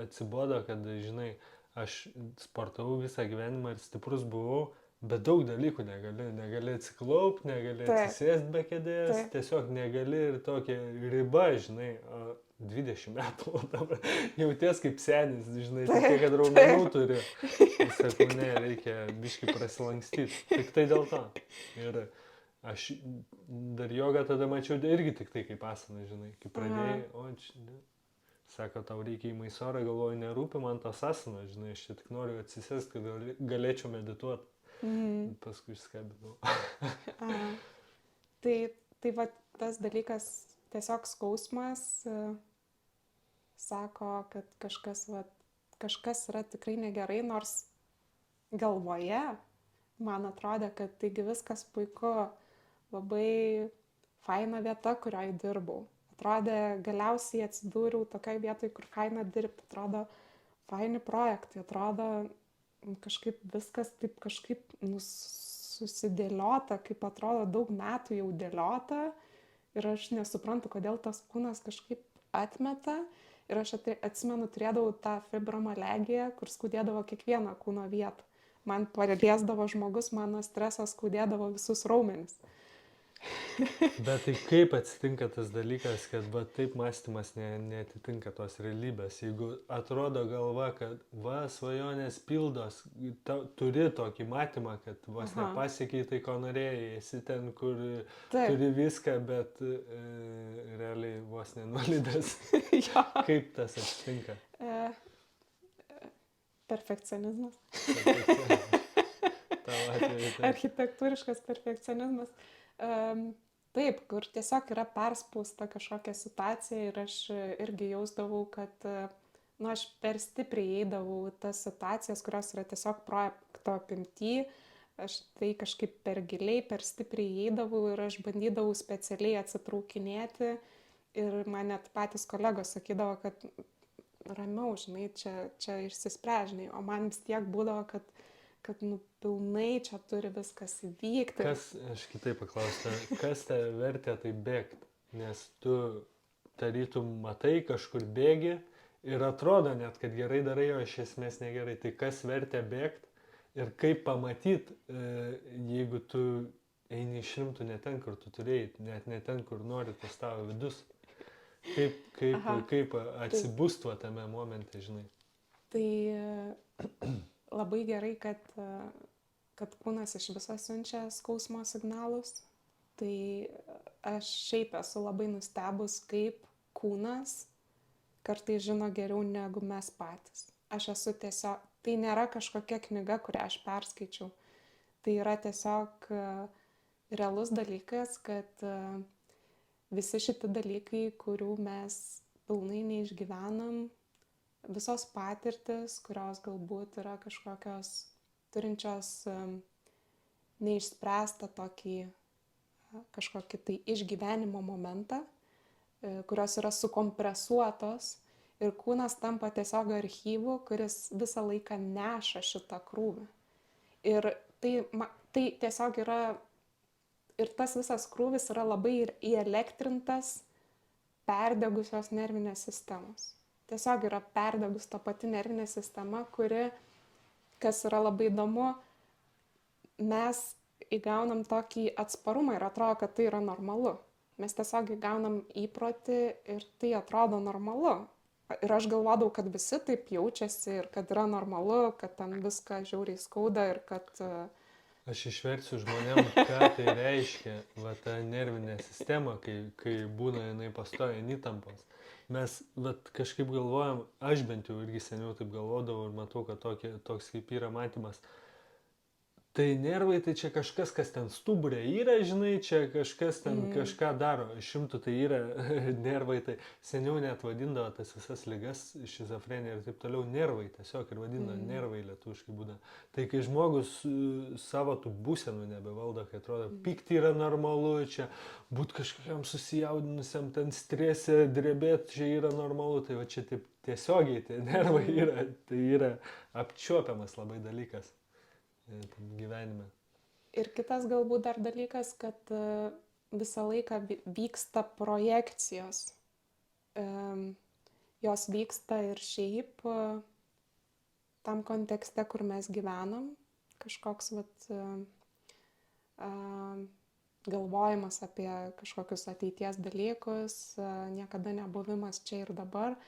atsibodo, kad, žinai, aš sportavau visą gyvenimą ir stiprus buvau, bet daug dalykų negali atsiklaupti, negali atsisėsti be kėdės, tiesiog negali ir tokia riba, žinai, 20 metų, dabar jauties kaip senis, žinai, tiek, kad raumenų turi. Sakau, ne, reikia biškai prasilankstyti. Tik tai dėl to. Ir aš dar jogą tada mačiau irgi tik tai kaip asaną, žinai, kaip pradėjai, sako, tau reikia į Maisorą, galvoju, nerūpi man tas asanas, žinai, aš čia tik noriu atsisėsti, kad galėčiau medituoti. Paskui išskabinau. Tai va tas dalykas, tiesiog skausmas sako, kad kažkas yra tikrai negerai, nors galvoje man atrodė, kad taigi viskas puiku, labai faina vieta, kurioje dirbau. Atrodė, galiausiai atsidūriau tokiai vietoj, kur faina dirbti, atrodo faini projektai, atrodo kažkaip viskas taip kažkaip susidėliota, kaip atrodo daug metų jau dėliota ir aš nesuprantu, kodėl tas kūnas kažkaip atmeta ir aš atsimenu, turėdavau tą fibromalegiją, kur skaudėdavo kiekvieną kūno vietą. Man paliesdavo žmogus, mano stresas skaudėdavo visus raumenis. Bet tai kaip atsitinka tas dalykas, kad taip mąstymas neatitinka tos realybės? Jeigu atrodo galva, kad svajonės pildos, turi tokį matymą, kad vos nepasiekiai tai, ko norėjai, esi ten, kur turi viską, bet realiai vos nenuolydęs. Kaip tas atsitinka? Perfekcionizmas. Architektūriškas perfekcionizmas. Taip, kur tiesiog yra perspausta kažkokia situacija ir aš irgi jausdavau, kad aš per stipriai eidavau tas situacijas, kurios yra tiesiog projekto apimty, aš tai kažkaip per giliai, per stipriai eidavau ir aš bandydavau specialiai atsitraukinėti ir man net patys kolegos sakydavo, kad ramiau, žinai, čia išsispręžinai, o man vis tiek būdavo, kad pilnai čia turi viskas įvykti. Aš kitaip paklausiu, kas tave vertė tai bėgti? Nes tu tarytum matai, kažkur bėgi ir atrodo net, kad gerai darai, o iš esmės negerai. Tai kas vertė bėgti ir kaip pamatyti, jeigu tu eini išrimtų ne ten, kur tu turėjai, net ne ten, kur nori tas tavo vidus. Kaip atsibūstuo tame momente, žinai? Tai labai gerai, kad kūnas iš viso siunčia skausmo signalus. Tai aš šiaip esu labai nustebus, kaip kūnas kartais žino geriau negu mes patys. Aš esu tiesiog, tai nėra kažkokia knyga, kurią aš perskaičiau. Tai yra tiesiog realus dalykas, kad visi šitie dalykai, kurių mes pilnai neišgyvenam, visos patirtis, kurios galbūt yra kažkokios turinčios neišspręstą kažkokį tai išgyvenimo momentą, kurios yra sukompresuotos ir kūnas tampa tiesiog archyvu, kuris visą laiką neša šitą krūvį. Ir tai tiesiog yra, ir tas visas krūvis yra labai įelektrintas perdegusios nervinės sistemos. Tiesiog yra perdegus ta pati nervinė sistema, kuri, kas yra labai įdomu, mes įgaunam tokį atsparumą ir atrodo, kad tai yra normalu. Mes tiesiog įgaunam įprotį ir tai atrodo normalu. Ir aš galvodavau, kad visi taip jaučiasi ir kad yra normalu, kad ten viską žiauriai skauda ir kad... Aš išversiu žmonėm, ką tai reiškia, ta nervinė sistema, kai būna jinai pastoja įtampos. Mes kažkaip galvojam, aš bent jau irgi seniau taip galvodavau ir matau, kad toks kaip yra matymas. Tai nervai, tai čia kažkas, kas ten stuburė yra, žinai, čia kažkas ten kažką daro. Šimtų tai yra nervai, tai seniau net vadindavo tas visas ligas, šizofrenija ir taip toliau, nervai tiesiog ir vadindavo nervai lietuviškai būda. Tai kai žmogus savo tų būsenų nebevaldo, kai atrodo, pykti yra normalu, čia būt kažkokiam susijaudinusiam ten strese, drebėt, čia yra normalu, tai va čia taip tiesiogiai tie nervai yra, tai yra apčiuopiamas labai dalykas gyvenime. Ir kitas galbūt dar dalykas, kad visą laiką vyksta projekcijos. Jos vyksta ir šiaip tam kontekste, kur mes gyvenam. Kažkoks galvojimas apie kažkokius ateities dalykus, niekada nebuvimas čia ir dabar.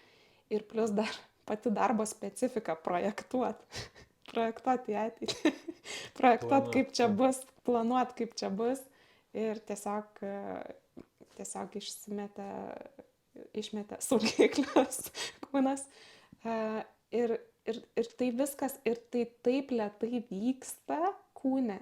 Ir plus dar pati darbo specifika projektuoti į ateitį, projektuoti kaip čia bus, planuoti kaip čia bus ir tiesiog išmetė saugiklius kūnas. Ir tai viskas, ir tai taip lėtai vyksta kūne,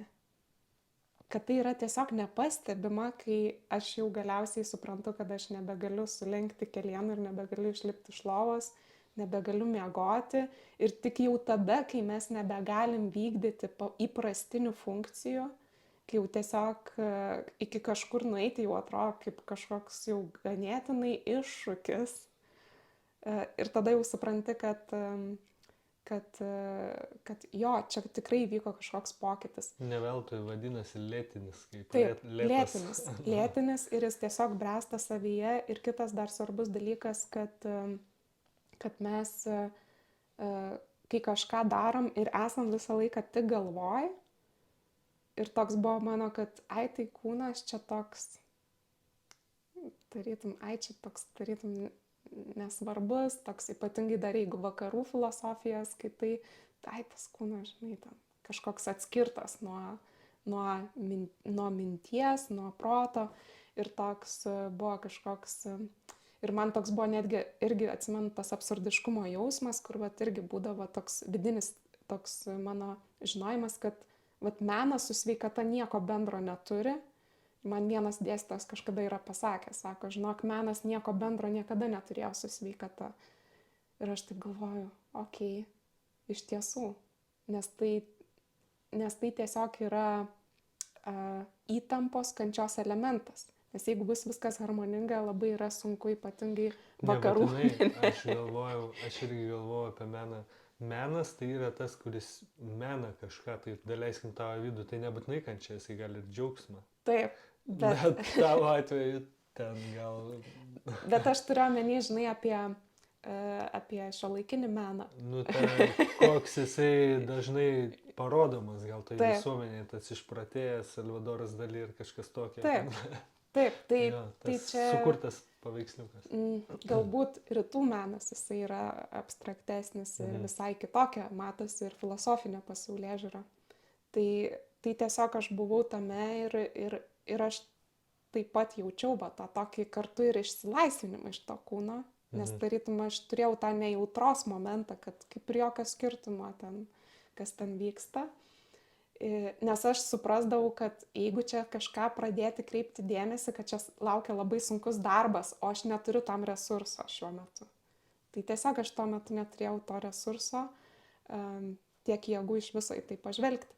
kad tai yra tiesiog nepastebima, kai aš jau galiausiai suprantu, kad aš nebegaliu sulenkti kelienų ir nebegaliu išlipti iš lovos, nebegaliu miegoti ir tik jau tada, kai mes nebegalim vykdyti įprastinių funkcijų, kai jau tiesiog iki kažkur nueiti jau atrodo kaip kažkoks jau ganėtinai iššūkis. Ir tada jau supranti, kad jo, čia tikrai vyko kažkoks pokytis. Ne veltui vadinasi lėtinis, kaip taip, lėtas. Lėtinis ir jis tiesiog bręsta savyje. Ir kitas dar svarbus dalykas, kad mes, kai kažką darom ir esam visą laiką tik galvoj, ir toks buvo mano, kad tai kūnas čia toks, tarytum nesvarbus, toks ypatingai dar jeigu vakarų filosofijas, kai tas kūnas, žinai, ten kažkoks atskirtas nuo minties, nuo proto ir toks buvo kažkoks. Ir man toks buvo netgi, irgi atsimenu, tas absurdiškumo jausmas, kur irgi būdavo toks vidinis, toks mano žinojimas, kad menas su sveikata nieko bendro neturi. Man vienas dėstytojas kažkada yra pasakęs, sako, žinok, menas nieko bendro niekada neturėjo su sveikata. Ir aš taip galvoju, okei, iš tiesų, nes tai tiesiog yra įtampos kančios elementas. Nes jeigu bus viskas harmoninga, labai yra sunku, ypatingai vakarų. Aš irgi galvoju apie meną. Menas tai yra tas, kuris mena kažką, tai daleiskim tavo vidų, tai nebūtinai kančia, jisai gali ir džiaugsmą. Taip, bet tavo atveju ten gal... Bet aš turiu omeny, žinai, apie šiuolaikinį meną. Koks jisai dažnai parodomas, gal tai visuomenėje, tas išpratėjęs Salvadoras Dali ir kažkas tokio. Taip, tai čia sukurtas paveiksliukas. Galbūt rytų menas, jisai yra abstraktesnis ir visai kitokia, matosi ir filosofinė pasaulėžiūra. Tai tiesiog aš buvau tame ir aš taip pat jaučiau tą tokį kartu ir išsilaisvinimą iš to kūno, nes tarytum aš turėjau tą nejautros momentą, kad kaip ir jokio skirtumo ten, kas ten vyksta. Nes aš suprasdavau, kad jeigu čia kažką pradėti kreipti dėmesį, kad čia laukia labai sunkus darbas, o aš neturiu tam resurso šiuo metu. Tai tiesiog aš tuo metu neturėjau to resurso, tiek jėgų iš viso į tai pažvelgti.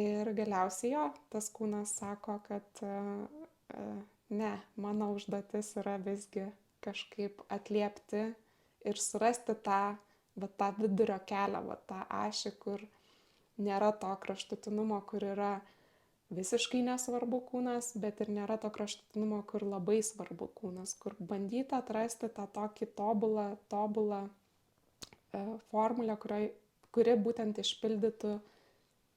Ir galiausiai tas kūnas sako, kad ne, mano užduotis yra visgi kažkaip atliepti ir surasti tą vidurio kelią, tą ašį, kur nėra to kraštutinumo, kur yra visiškai nesvarbu kūnas, bet ir nėra to kraštutinumo, kur labai svarbu kūnas, kur bandyti atrasti tą tokį tobulą formulę, kuri būtent išpildytų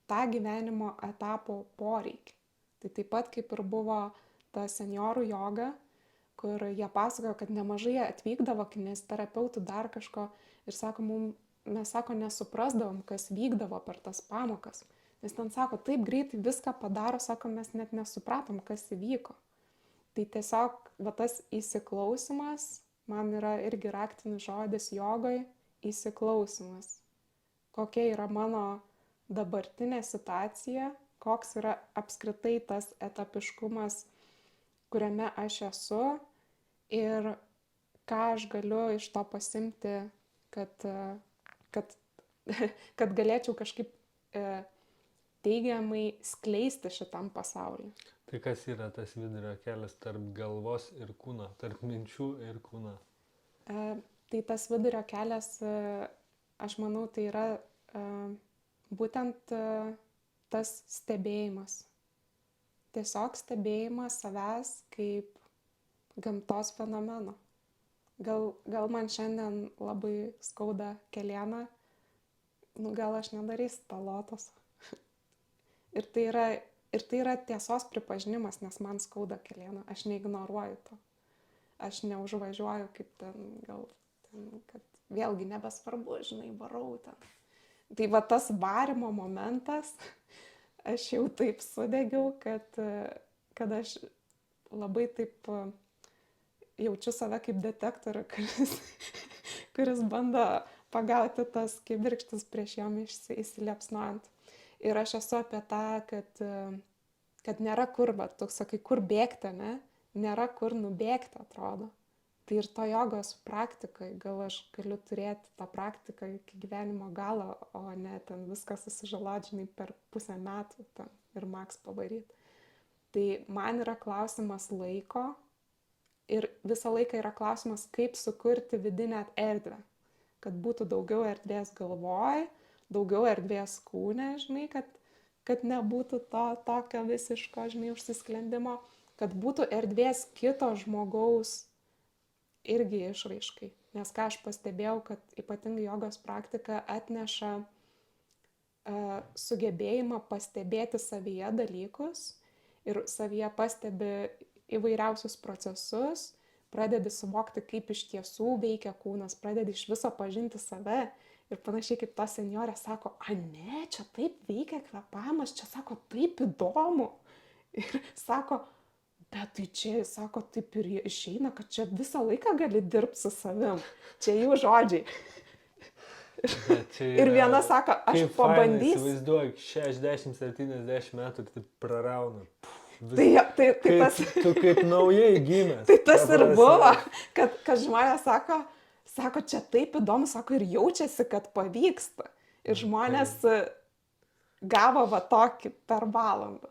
tą gyvenimo etapo poreikį. Tai taip pat kaip ir buvo ta senjorų joga, kur jie pasakojo, kad nemažai atvykdavo kineziterapeutų dar kažko ir sako, mes nesuprasdavom, kas vykdavo per tas pamokas. Nes ten sako, taip greitai viską padaro, sako, mes net nesupratom, kas įvyko. Tai tiesiog tas įsiklausimas, man yra irgi raktinis žodis jogoj, įsiklausimas. Kokia yra mano dabartinė situacija, koks yra apskritai tas etapiškumas, kuriame aš esu ir ką aš galiu iš to pasimti, kad, kad galėčiau kažkaip teigiamai skleisti šitam pasauliu. Tai kas yra tas vidurio kelias tarp galvos ir kūno, tarp minčių ir kūno? Tai tas vidurio kelias, aš manau, tai yra būtent tas stebėjimas. Tiesiog stebėjimas savęs kaip gamtos fenomeno. Gal man šiandien labai skauda kelieną, gal aš nedarysiu to lotoso. Ir tai yra tiesos pripažinimas, nes man skauda kelieną, aš neignoruoju to. Aš neužvažiuoju kaip kad vėlgi nebesvarbu, žinai, varau ten. Tai va tas varimo momentas, aš jau taip sudegiau, kad aš labai taip jaučiu save kaip detektorių, kuris bando pagauti tas kibirkštis prieš jom įsiliepsnojant. Ir aš esu apie tą, kad nėra kur, tu sakai, kur bėgti, ne? Nėra kur nubėgti, atrodo. Tai ir to jogos praktikai, gal aš galiu turėti tą praktiką iki gyvenimo galo, o ne ten viską susižalot, žinai, per pusę metų ten, ir maks pavaryti. Tai man yra klausimas laiko ir visą laiką yra klausimas, kaip sukurti vidinę erdvę, kad būtų daugiau erdvės galvoj, daugiau erdvės kūne, žinai, kad nebūtų to tokio visiško, žinai, užsisklendimo, kad būtų erdvės kito žmogaus irgi išraiškai. Nes ką aš pastebėjau, kad ypatingai jogos praktika atneša sugebėjimą pastebėti savyje dalykus ir savyje pastebi įvairiausius procesus, pradedi suvokti, kaip iš tiesų veikia kūnas, pradedi iš viso pažinti save ir panašiai kaip ta senjorė sako, ne, čia taip veikia kvėpavimas, čia sako, taip įdomu. Ir sako, bet tai čia, sako, taip ir išeina, kad čia visą laiką gali dirbti su savim. Čia jų žodžiai. Ir viena sako, aš pabandysiu. Įsivaizduok, 60-70 metų ir taip prarauna. Tai tas... Tu kaip naujai gimęs. Tai tas ir buvo, kad žmonės sako, čia taip įdomu, sako, ir jaučiasi, kad pavyksta. Ir žmonės gavo va tokį per valandą.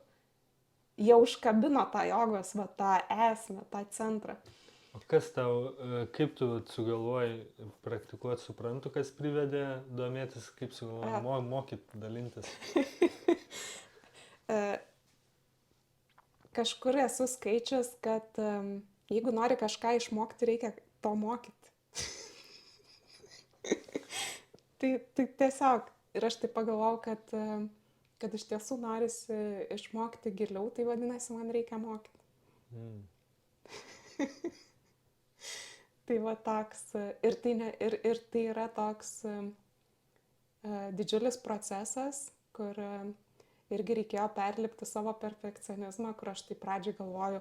Jie užkabino tą jogos, va tą esmę, tą centrą. O kas tau, kaip tu sugalvoji praktikuoti, suprantu, kas privedė domėtis, kaip sugalvoji mokyti, dalintis? Kažkur esu skaičius, kad jeigu nori kažką išmokti, reikia to mokyti. Tai tiesiog, ir aš tai pagalvojau, kad iš tiesų norisi išmokti giliau, tai vadinasi, man reikia mokyti. Tai va toks, ir tai yra toks didžiulis procesas, kur irgi reikėjo perlipti savo perfekcionizmą, kur aš tai pradžiai galvoju,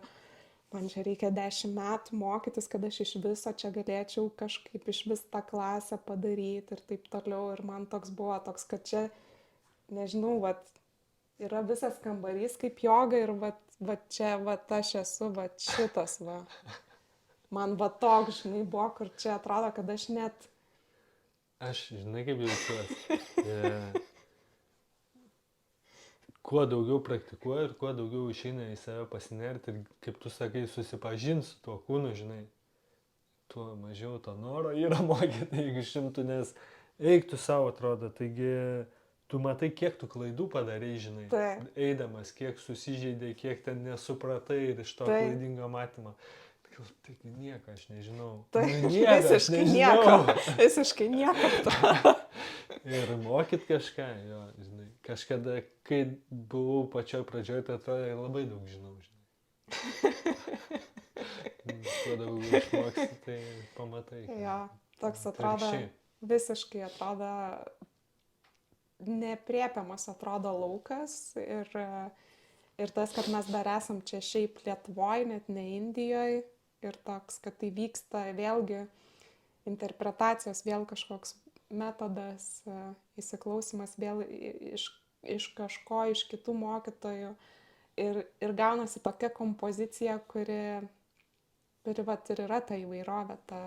man čia reikia 10 metų mokytis, kad aš iš viso čia galėčiau kažkaip iš vis tą klasę padaryti ir taip toliau. Ir man toks buvo, kad čia, nežinau, yra visas kambarys kaip joga ir čia, aš esu, šitas, Man toks, žinai, buvo, kur čia atrodo, kad aš net... Aš, žinai, kaip jaučiuosi. Kuo daugiau praktikuoju ir kuo daugiau išeina į save pasinerti ir, kaip tu sakai, susipažinti su tuo kūnu, žinai, tuo mažiau to noro yra mokyti, jeigu šimtų, nes eik tu savo, atrodo, taigi tu matai, kiek tu klaidų padarai, žinai, eidamas, kiek susižeidai, kiek ten nesupratai ir iš to klaidingo matymo. Taigi nieko, aš nežinau. Visiškai nieko. Ir mokyt kažką, jo, žinai. Kažkada, kai buvau pačioj pradžioj, tai atrodė, labai daug žinau, žinai. Kuo daugiau išmoksti, tai pamatai. Jo, toks atrodo, visiškai atrodo, nepriepiamas atrodo laukas ir tas, kad mes dar esam čia šiaip Lietuvoj, net ne Indijoj. Ir toks, kad tai vyksta vėlgi interpretacijos, vėl kažkoks metodas, įsiklausimas vėl iš iš kažko, iš kitų mokytojų. Ir gaunasi tokia kompozicija, kuri vat ir yra ta įvairovė, ta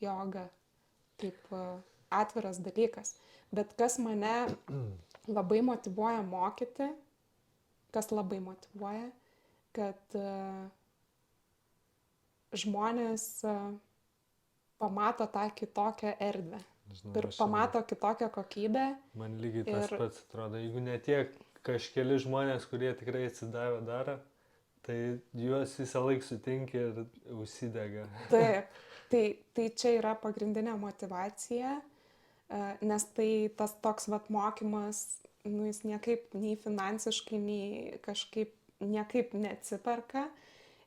joga, kaip atviras dalykas. Bet kas mane labai motyvuoja mokyti, kad žmonės pamato tą kitokią erdvę Žinau, ir pamato kitokią kokybę. Man lygiai tas ir- pats atrodo, jeigu ne tiek kažkeli žmonės, kurie tikrai atsidavę daro, tai juos visą laiką sutinki ir užsidega. Taip, tai čia yra pagrindinė motyvacija, nes tai tas toks vat mokymas, nu, jis niekaip nei finansiškai, nei kažkaip niekaip neatsiperka.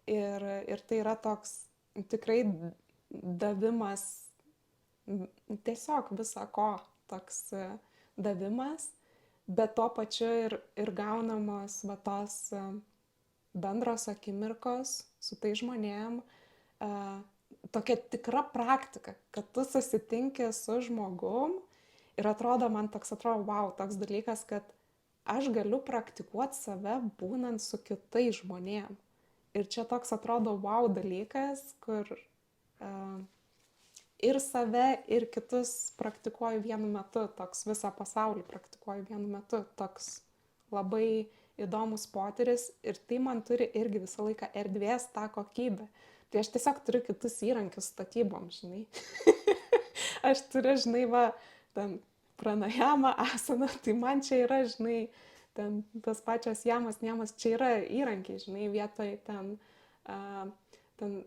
Ir tai yra toks tikrai davimas, tiesiog viso ko toks davimas, bet tuo pačiu ir gaunamos va tos bendros akimirkos su tai žmonėm, tokia tikra praktika, kad tu susitinki su žmogum ir atrodo, man toks atrodo, wow, toks dalykas, kad aš galiu praktikuoti save būnant su kitais žmonėm. Ir čia toks atrodo, wow, dalykas, kur ir save, ir kitus praktikuoju vienu metu, toks visą pasaulį praktikuoju vienu metu, toks labai įdomus potyris ir tai man turi irgi visą laiką erdvės tą kokybę. Tai aš tiesiog turiu kitus įrankius statybom, žinai. Aš turiu, žinai, va, ten pranajama, asana, tai man čia yra, žinai, ten tas pačios jamas, niemas, čia yra įrankiai, žinai, vietoj ten,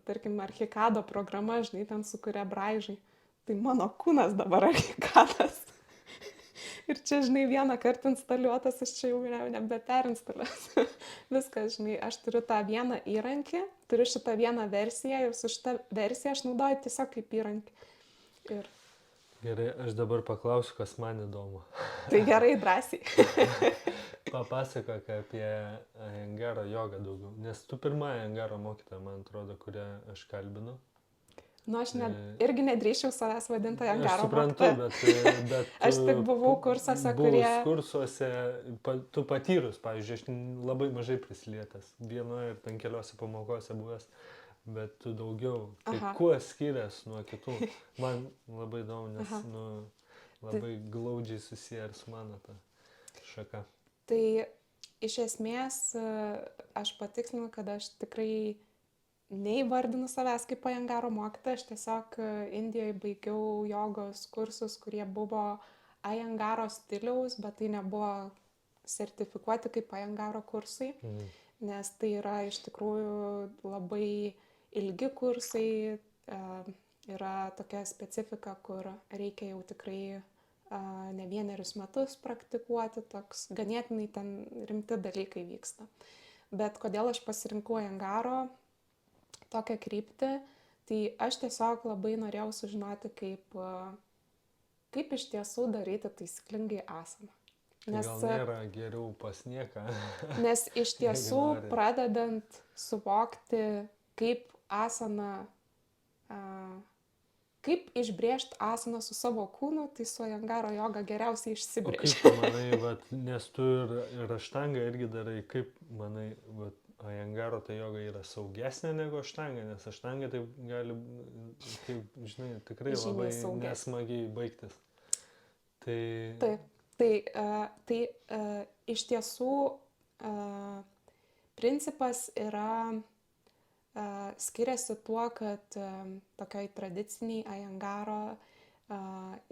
tarkim, archikado programa, žinai, ten sukuria braižai. Tai mano kūnas dabar archikadas. Ir čia, žinai, vieną kartą instaliuotas, aš čia jau nebeperinstaliuosiu. Viskas, žinai, aš turiu tą vieną įrankį, turiu šitą vieną versiją ir su šitą versiją aš naudoju tiesiog kaip įrankį. Ir... Gerai, aš dabar paklausiu, kas man įdomu. Tai gerai, drąsiai. Papasakok apie Ayengaro jogą daugiau, nes tu pirmą Ayengaro mokytoją, man atrodo, kurią aš kalbinu. Nu, aš irgi nedrįščiau savęs vadinti Ayengaro mokytoją. Aš suprantu, bet aš tik buvau kursuose, kurie... kursuose, tu patyrus, pavyzdžiui, aš labai mažai prisilietęs, vienoje ir ten keliose pamokose buvęs, bet tu daugiau. Tai kuo skiriasi nuo kitų? Man labai įdomu, nes labai glaudžiai susiję ir su mano ta šaka. Tai iš esmės aš patikslinu, kad aš tikrai neįvardinu savęs kaip Ayengaro mokytoja, aš tiesiog Indijoje baigiau jogos kursus, kurie buvo Ayengaro stiliaus, bet tai nebuvo sertifikuoti kaip Ayengaro kursai, nes tai yra iš tikrųjų labai ilgi kursai, yra tokia specifika, kur reikia jau tikrai ne vienerius metus praktikuoti, toks ganėtinai ten rimti dalykai vyksta. Bet kodėl aš pasirinkau Ayengaro tokią kryptį, tai aš tiesiog labai norėjau sužinoti, kaip iš tiesų daryti taisyklingai asaną. Nes, gal nėra geriau pas nieką. Nes iš tiesų pradedant suvokti, kaip asana, kaip išbrėžti asaną su savo kūnu, tai su Ayengaro joga geriausiai išsibrėžia. O kaip tu manai, nes tu ir aštangą irgi darai, kaip manai, Ayengaro ta joga yra saugesnė negu aštanga, nes aštanga taip gali, kaip, žinai, tikrai labai nesmagiai baigtis. Taip, tai iš tiesų principas yra, skiriasi tuo, kad tokioj tradiciniai Ayengaro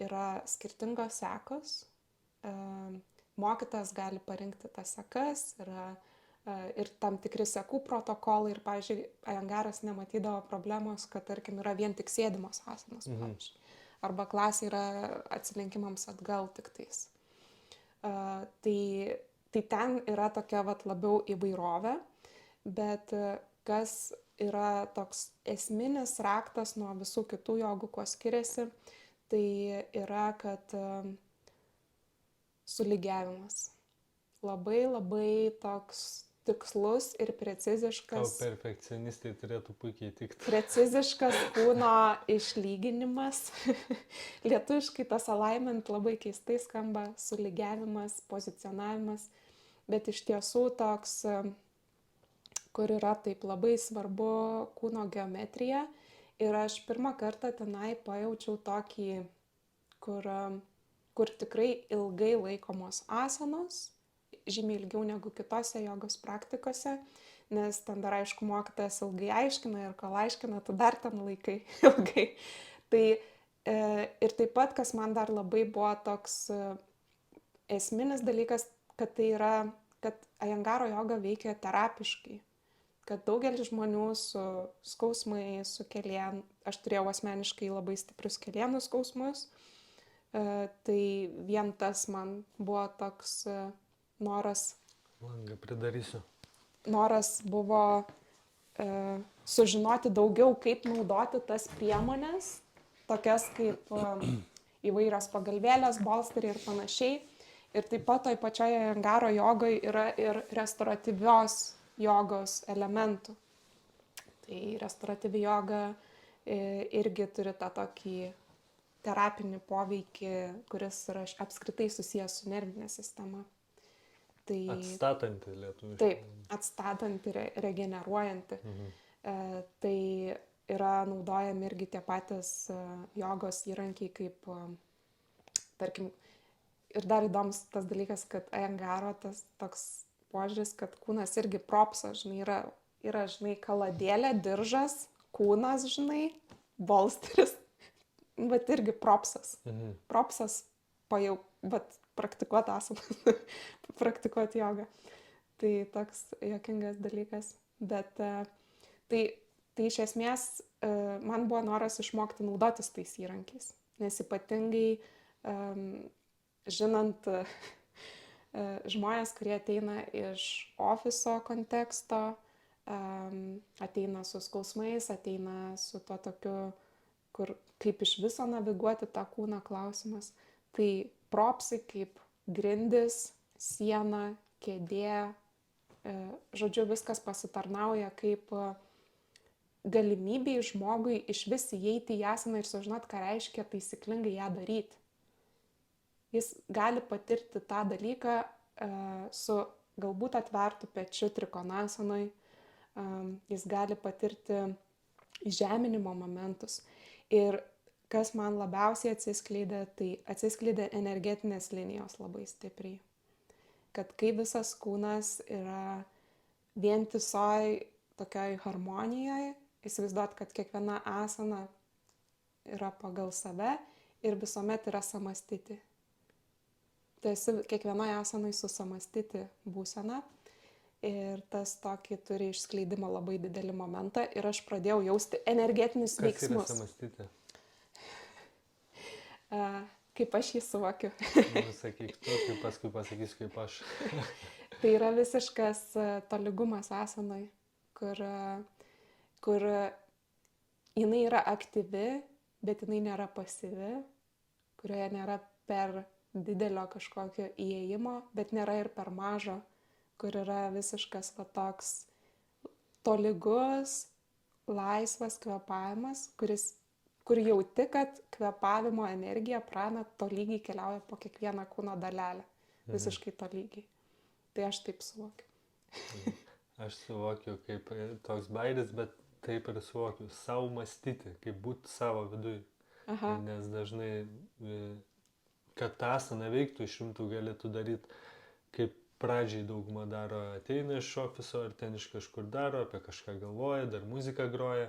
yra skirtingos sekos, mokytas gali parinkti tas sekas, yra ir tam tikri sekų protokolai ir, pavyzdžiui, Ayengaras nematydavo problemos, kad, tarkim, yra vien tik sėdimos asanos, pavyzdžiui. Arba klasė yra atsilinkimams atgal tik tais. Tai ten yra tokia labiau įvairovė, bet kas yra toks esminis raktas nuo visų kitų jogų, kuo skiriasi, tai yra, kad sulygiavimas. Labai toks tikslus ir Tau preciziškas, perfekcionistai turėtų puikiai tikti. preciziškas kūno išlyginimas. Lietuviškai tas alignment labai keistai skamba, sulygiavimas, pozicionavimas, bet iš tiesų toks, kur yra taip labai svarbu kūno geometrija. Ir aš pirmą kartą tenai pajaučiau tokį, kur tikrai ilgai laikomos asanos, žymiai ilgiau negu kitose jogos praktikose, nes ten dar aišku mokytojas ilgai aiškina ir kol aiškina, tu dar ten laikai ilgai. Tai ir taip pat, kas man dar labai buvo toks esminis dalykas, kad tai yra, kad Ajengaro joga veikia terapiškai. Kad daugelis žmonių su skausmais, su kelienu, aš turėjau asmeniškai labai stiprius kelienų skausmus, tai vien tas man buvo toks noras. Langą pridarysiu. Noras buvo sužinoti daugiau, kaip naudoti tas priemonės, tokias kaip įvairios pagalvėlės, bolsteriai ir panašiai. Ir taip pat toj pačioje Ajengaro jogoje yra ir restauratyvios jogos elementų. Tai restauratyvi joga irgi turi tą tokį terapinį poveikį, kuris yra apskritai susijęs su nervinė sistema. Tai, atstatanti lietuviškai. Taip, atstatanti, regeneruojanti. Tai yra naudojami irgi tie patys jogos įrankiai kaip, tarkim, ir dar įdomus tas dalykas, kad Ajengaro tas toks požiūris, kad kūnas irgi propsas, žinai, yra, žinai, kaladėlė, diržas, kūnas, žinai, bolsteris, bet irgi propsas. Propsas bet praktikuoti asaną, praktikuoti jogą. Tai toks juokingas dalykas. Bet tai iš esmės man buvo noras išmokti naudotis tais įrankiais, nes ypatingai žinant žmonės, kurie ateina iš ofiso konteksto, ateina su skausmais, ateina su tuo tokiu, kaip iš viso naviguoti tą kūną klausimas. Tai propsai kaip grindis, siena, kėdė, žodžiu, viskas pasitarnauja kaip galimybė žmogui iš vis įeiti į asaną ir sužinot, ką reiškia taisyklingai ją daryti. Jis gali patirti tą dalyką su galbūt atvertų pečiu trikonasanoj, jis gali patirti žeminimo momentus. Ir kas man labiausiai atsiskleidė, tai atsiskleidė energetinės linijos labai stipriai. Kad kai visas kūnas yra vientisoj tokioj harmonijoje, įsivaizduot, kad kiekviena asana yra pagal save ir visuomet yra samastyti. Tu esi kiekvienoje asanai susamastyti būseną ir tas tokį turi išskleidimo labai didelį momentą ir aš pradėjau jausti energetinius veiksmus. Kas yra samastyti? Kaip aš jį suvokiu. Sakyk tu, kaip paskui pasakysiu kaip aš. Tai yra visiškas tolygumas asanai, kur jinai yra aktyvi, bet jinai nėra pasyvi, kurioje nėra per didelio kažkokio įėjimo, bet nėra ir per mažo, kur yra visiškas va toks tolygus, laisvas kvėpavimas, kur jauti, kad kvėpavimo energija, prana, tolygiai keliauja po kiekvieną kūno dalelę. Visiškai tolygiai. Tai aš taip suvokiu. Aš suvokiu kaip toks bairis, bet taip ir suvokiu. Sau mąstyti, kaip būti savo viduje. Nes dažnai kad tą asaną veiktų, išimtų galėtų daryti, kaip pradžiai dauguma daro, ateina iš ofiso ar ten iš kažkur daro, apie kažką galvoja, dar muziką groja.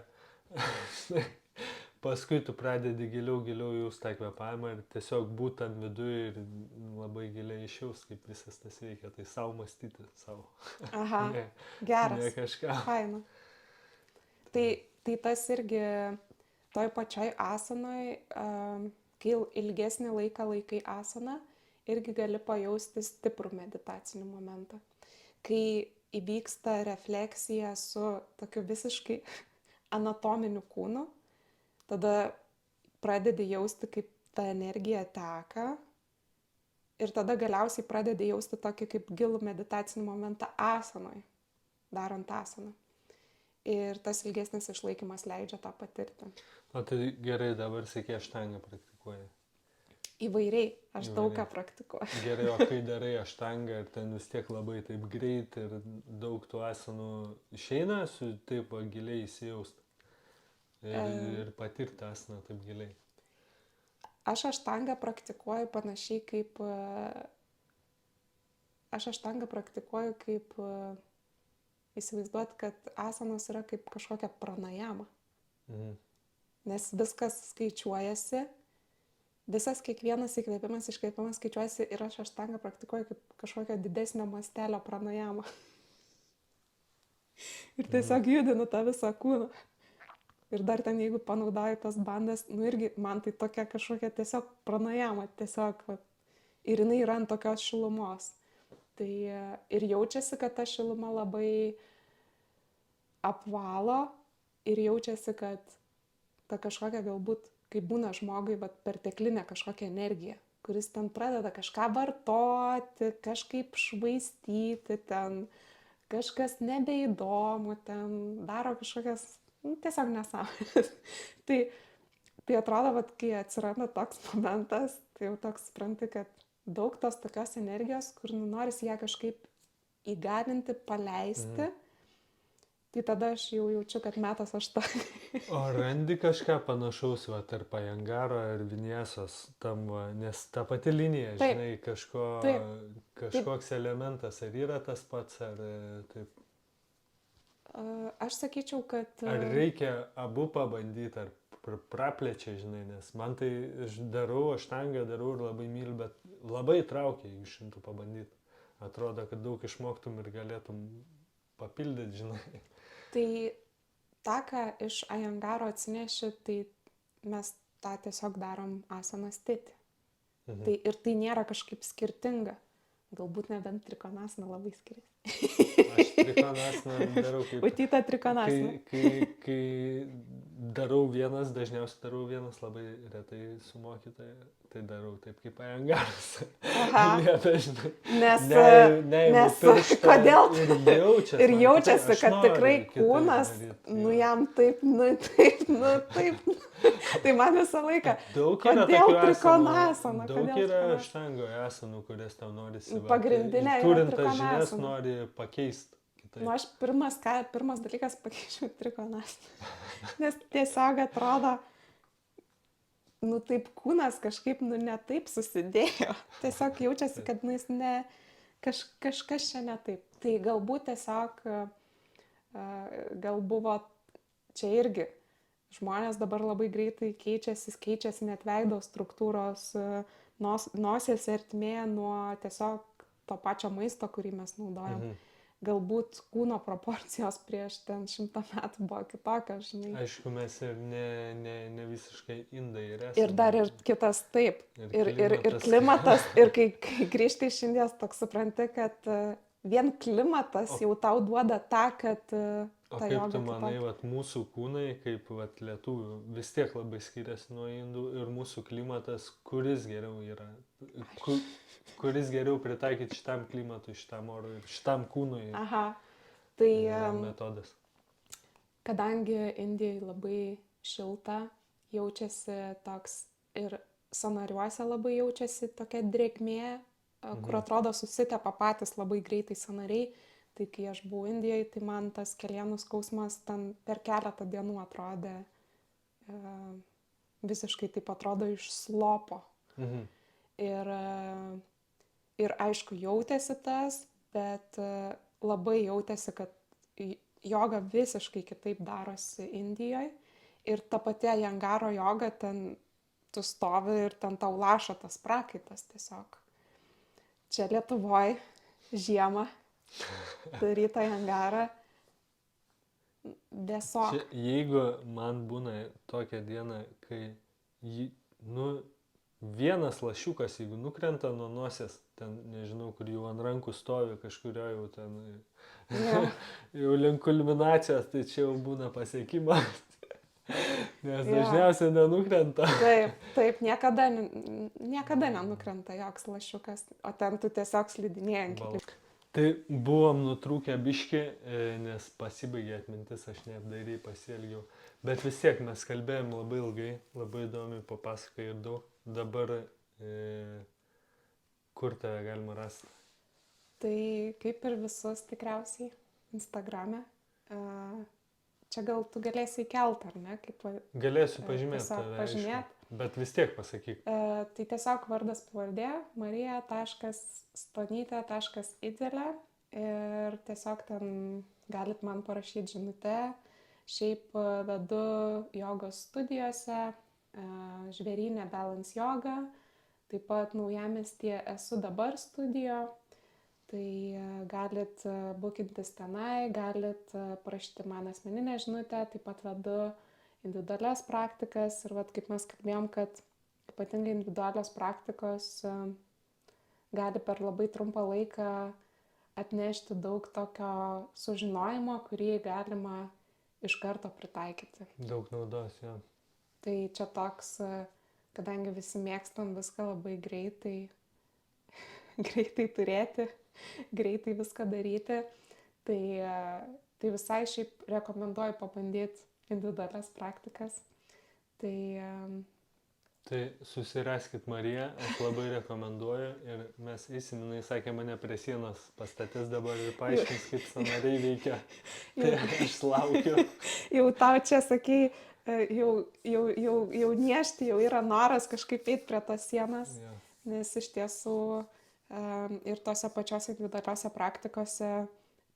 Paskui tu pradedi giliau jaust tą kvėpavimą ir tiesiog būt tam viduje ir labai giliai išjaust, kaip visas tas veikia. Tai sau mąstyti, savo. Aha, geras. Ne kažką. Faina. Tai tas irgi toj pačioj asanoj, kai ilgesnį laiką laikai asaną, irgi gali pajausti stiprų meditacinį momentą. Kai įvyksta refleksija su tokiu visiškai anatominiu kūnu, tada pradedi jausti, kaip ta energija teka ir tada galiausiai pradedi jausti tokį kaip gilų meditacinį momentą asanoj, darant asaną. Ir tas ilgesnis išlaikymas leidžia tą patirti. O tai gerai, dabar sakė, aštangą praktikuoji. Įvairiai, aš daug ką Įvairiai. praktikuoju. Gerai, o kai darai aštangą ir ten vis tiek labai taip greit ir daug tų asanų išeina su taip va, giliai įsijausti ir patirti asaną taip giliai. Aš aštangą praktikuoju panašiai kaip... Aš aštangą praktikuoju kaip įsivaizduoti, kad asanos yra kaip kažkokia pranajama. Mhm. Nes viskas skaičiuojasi, visas kiekvienas įkvėpimas, iškvėpimas skaičiuojasi ir aš aštangą praktikuoju kaip kažkokio didesnio mastelio pranajamą. Ir tiesiog judinu tą visą kūną. Ir dar ten, jeigu panaudoju tas bandas, nu irgi man tai tokia kažkokia tiesiog pranajama, tiesiog, va, ir jinai yra ant tokios šilumos. Tai ir jaučiasi, kad ta šiluma labai apvalo ir jaučiasi, kad ta kažkokia galbūt, kai būna žmogui, va, perteklinė kažkokia energija, kuris ten pradeda kažką vartoti, kažkaip švaistyti, ten kažkas nebeįdomu, ten daro kažkokias, nu, tiesiog nesąmonės. tai atrodo, va, kai atsiranda toks momentas, tai jau toks supranti, kad daug tos tokios energijos, kur noris ją kažkaip įgalinti, paleisti, tai tada aš jau jaučiu, kad metas aštuoni. O randi kažką panašaus, va, tarp Ajangaro ir Vinjesos tam, va, nes ta pati linija, Taip. žinai, kažkoks elementas, ar yra tas pats, ar taip. Aš sakyčiau, kad... Ar reikia abu pabandyti, ar praplečia, žinai, nes man tai aš darau, aštangą darau ir labai myliu, bet labai traukia, jeigu šimtų pabandyti. Atrodo, kad daug išmoktum ir galėtum papildyti, žinai. Tai tą, ką iš Ajangaro atsineši, tai mes tą tiesiog darom asaną stiti. Mhm. Tai, ir tai nėra kažkaip skirtinga. Galbūt nebent trikonasana labai skiriasi. Aš trikonasną darau kaip... Utyta trikonasana. Kai darau vienas, dažniausiai darau vienas, labai retai su mokytoja, tai darau taip kaip Ajangaras. Aha. Dažnai. Nes kodėl? Ir jaučiasi, aš kad noriu tikrai kitaip kūnas, daryt, nu jo. jam taip. Tai man visą laiką. Daug yra Kodėl tokių trikonasana? asanų, daug Kodėl yra trikonasana? aštangoje asanų, kurias tau norisi. Pagrindinė yra turint tas žinias trikonasana. nori pakeisti kitaip. Nu, aš pirmas dalykas pakeičiau trikonasana. Nes tiesiog atrodo, nu taip kūnas kažkaip, nu ne taip susidėjo. Tiesiog jaučiasi, kad nu, jis ne, kažkas čia ne taip. Tai galbūt tiesiog, gal buvo čia irgi. Žmonės dabar labai greitai keičiasi net veido struktūros, nosies ertmė nuo tiesiog to pačio maisto, kurį mes naudojam. Mhm. Galbūt kūno proporcijos prieš ten 100 metų buvo kitokios, žinai. Aišku, mes ir ne visiškai indai ir esame. Ir dar ir kitas taip. Ir klimatas. klimatas. Ir kai grįžti iš Indijos, toks supranti, kad vien klimatas jau tau duoda tą, kad O ta kaip joga tu manai, kitokia. vat, mūsų kūnai, kaip vat, lietuvių, vis tiek labai skiriasi nuo indų ir mūsų klimatas, kuris geriau yra? Kuris geriau pritaikyti šitam klimatui, šitam orui ir šitam kūnui Aha. Tai metodas? kadangi Indijai labai šilta, jaučiasi toks ir sąnariuose labai jaučiasi tokia drėgmė, kur atrodo susitepa patys labai greitai sąnariai. Tai kai aš buvau Indijoje, tai man tas kelienų skausmas ten per keletą dienų atrodė, visiškai taip atrodo iš slopo. Mhm. Ir aišku, jautėsi tas, bet labai jautėsi, kad joga visiškai kitaip darosi Indijoje. Ir ta pati Ajangaro joga, ten tu stovi ir ten tau laša tas prakaitas tiesiog. Čia Lietuvoje žiemą daryti Ajangarą tiesiog. Jeigu man būna tokia diena, kai vienas lašiukas, jeigu nukrenta nuo nosies, ten nežinau, kur jau ant rankų stovi, kažkurio jau ten jau link kulminacijos, tai čia jau būna pasiekimas. Nes dažniausiai nenukrenta. Taip, niekada nenukrenta joks lašiukas, o ten tu tiesiog slidinėjai ant kelių. Tai buvom nutrūkę biški, nes pasibaigė atmintis, aš neapdairiai pasielgiau. Bet vis tiek mes kalbėjom labai ilgai, labai įdomiai papasakai ir daug. Dabar kur tave galima rasti? Tai kaip ir visus tikriausiai Instagrame. Čia gal tu galėsi įkelt, ar ne? Kaip, Galėsiu pažymėti tiesiog tave, pažymėt. aišku, bet vis tiek pasakyk. Tai tiesiog vardas pavardė marija.stonytė.idzelė ir tiesiog ten galit man parašyti žinutę. Šiaip vedu jogos studijose, Žvėryne Balance Yoga, taip pat Naujamiestyje esu dabar studijo. Tai galit bukintis tenai, galit parašyti man asmeninę žinutę, taip pat vedu individualias praktikas ir vat, kaip mes kalbėjom, kad ypatingai individualios praktikos gali per labai trumpą laiką atnešti daug tokio sužinojimo, kurį galima iš karto pritaikyti. Daug naudos, jo. Tai čia toks, kadangi visi mėgstam viską labai greitai turėti, greitai viską daryti, tai visai šiaip rekomenduoju pabandyti individualias praktikas. Tai susiraskit Mariją, aš labai rekomenduoju ir mes eisim, jinai sakė, mane prie sienos pastatys dabar ir paaiškins, kaip sąnariai veikia. Tai aš laukiu. Jau tau čia sakai, jau niešti, jau yra noras kažkaip eiti prie tos sienos, Ja. nes iš tiesų ir tose pačiose individualiose praktikose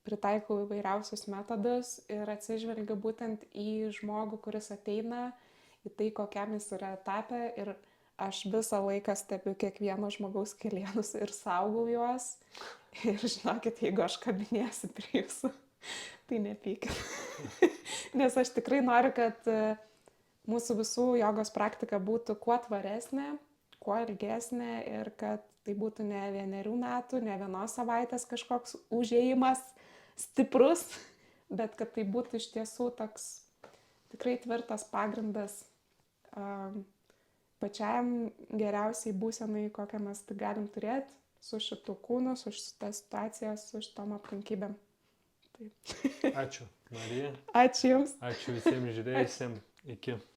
pritaikau įvairiausius metodus ir atsižvelgiu būtent į žmogų, kuris ateina, į tai, kokiam jis yra etape ir aš visą laiką stebiu kiekvieno žmogaus kelienus ir saugau juos. Ir žinokit, jeigu aš kabinėsiu prie jūsų, tai nepykit. Nes aš tikrai noriu, kad mūsų visų jogos praktika būtų kuo tvaresnė, kuo ilgesnė ir kad tai būtų ne 1 metų, ne 1 savaitės kažkoks užėjimas stiprus, bet kad tai būtų iš tiesų toks tikrai tvirtas pagrindas pačiam geriausiai būsenai, kokią mes tai galim turėti su šitų kūnu, su šitą situaciją, su šitom aplinkybėm. Taip. Ačiū, Marija. Ačiū Jums. Ačiū visiems žiūrėjusiems. Iki.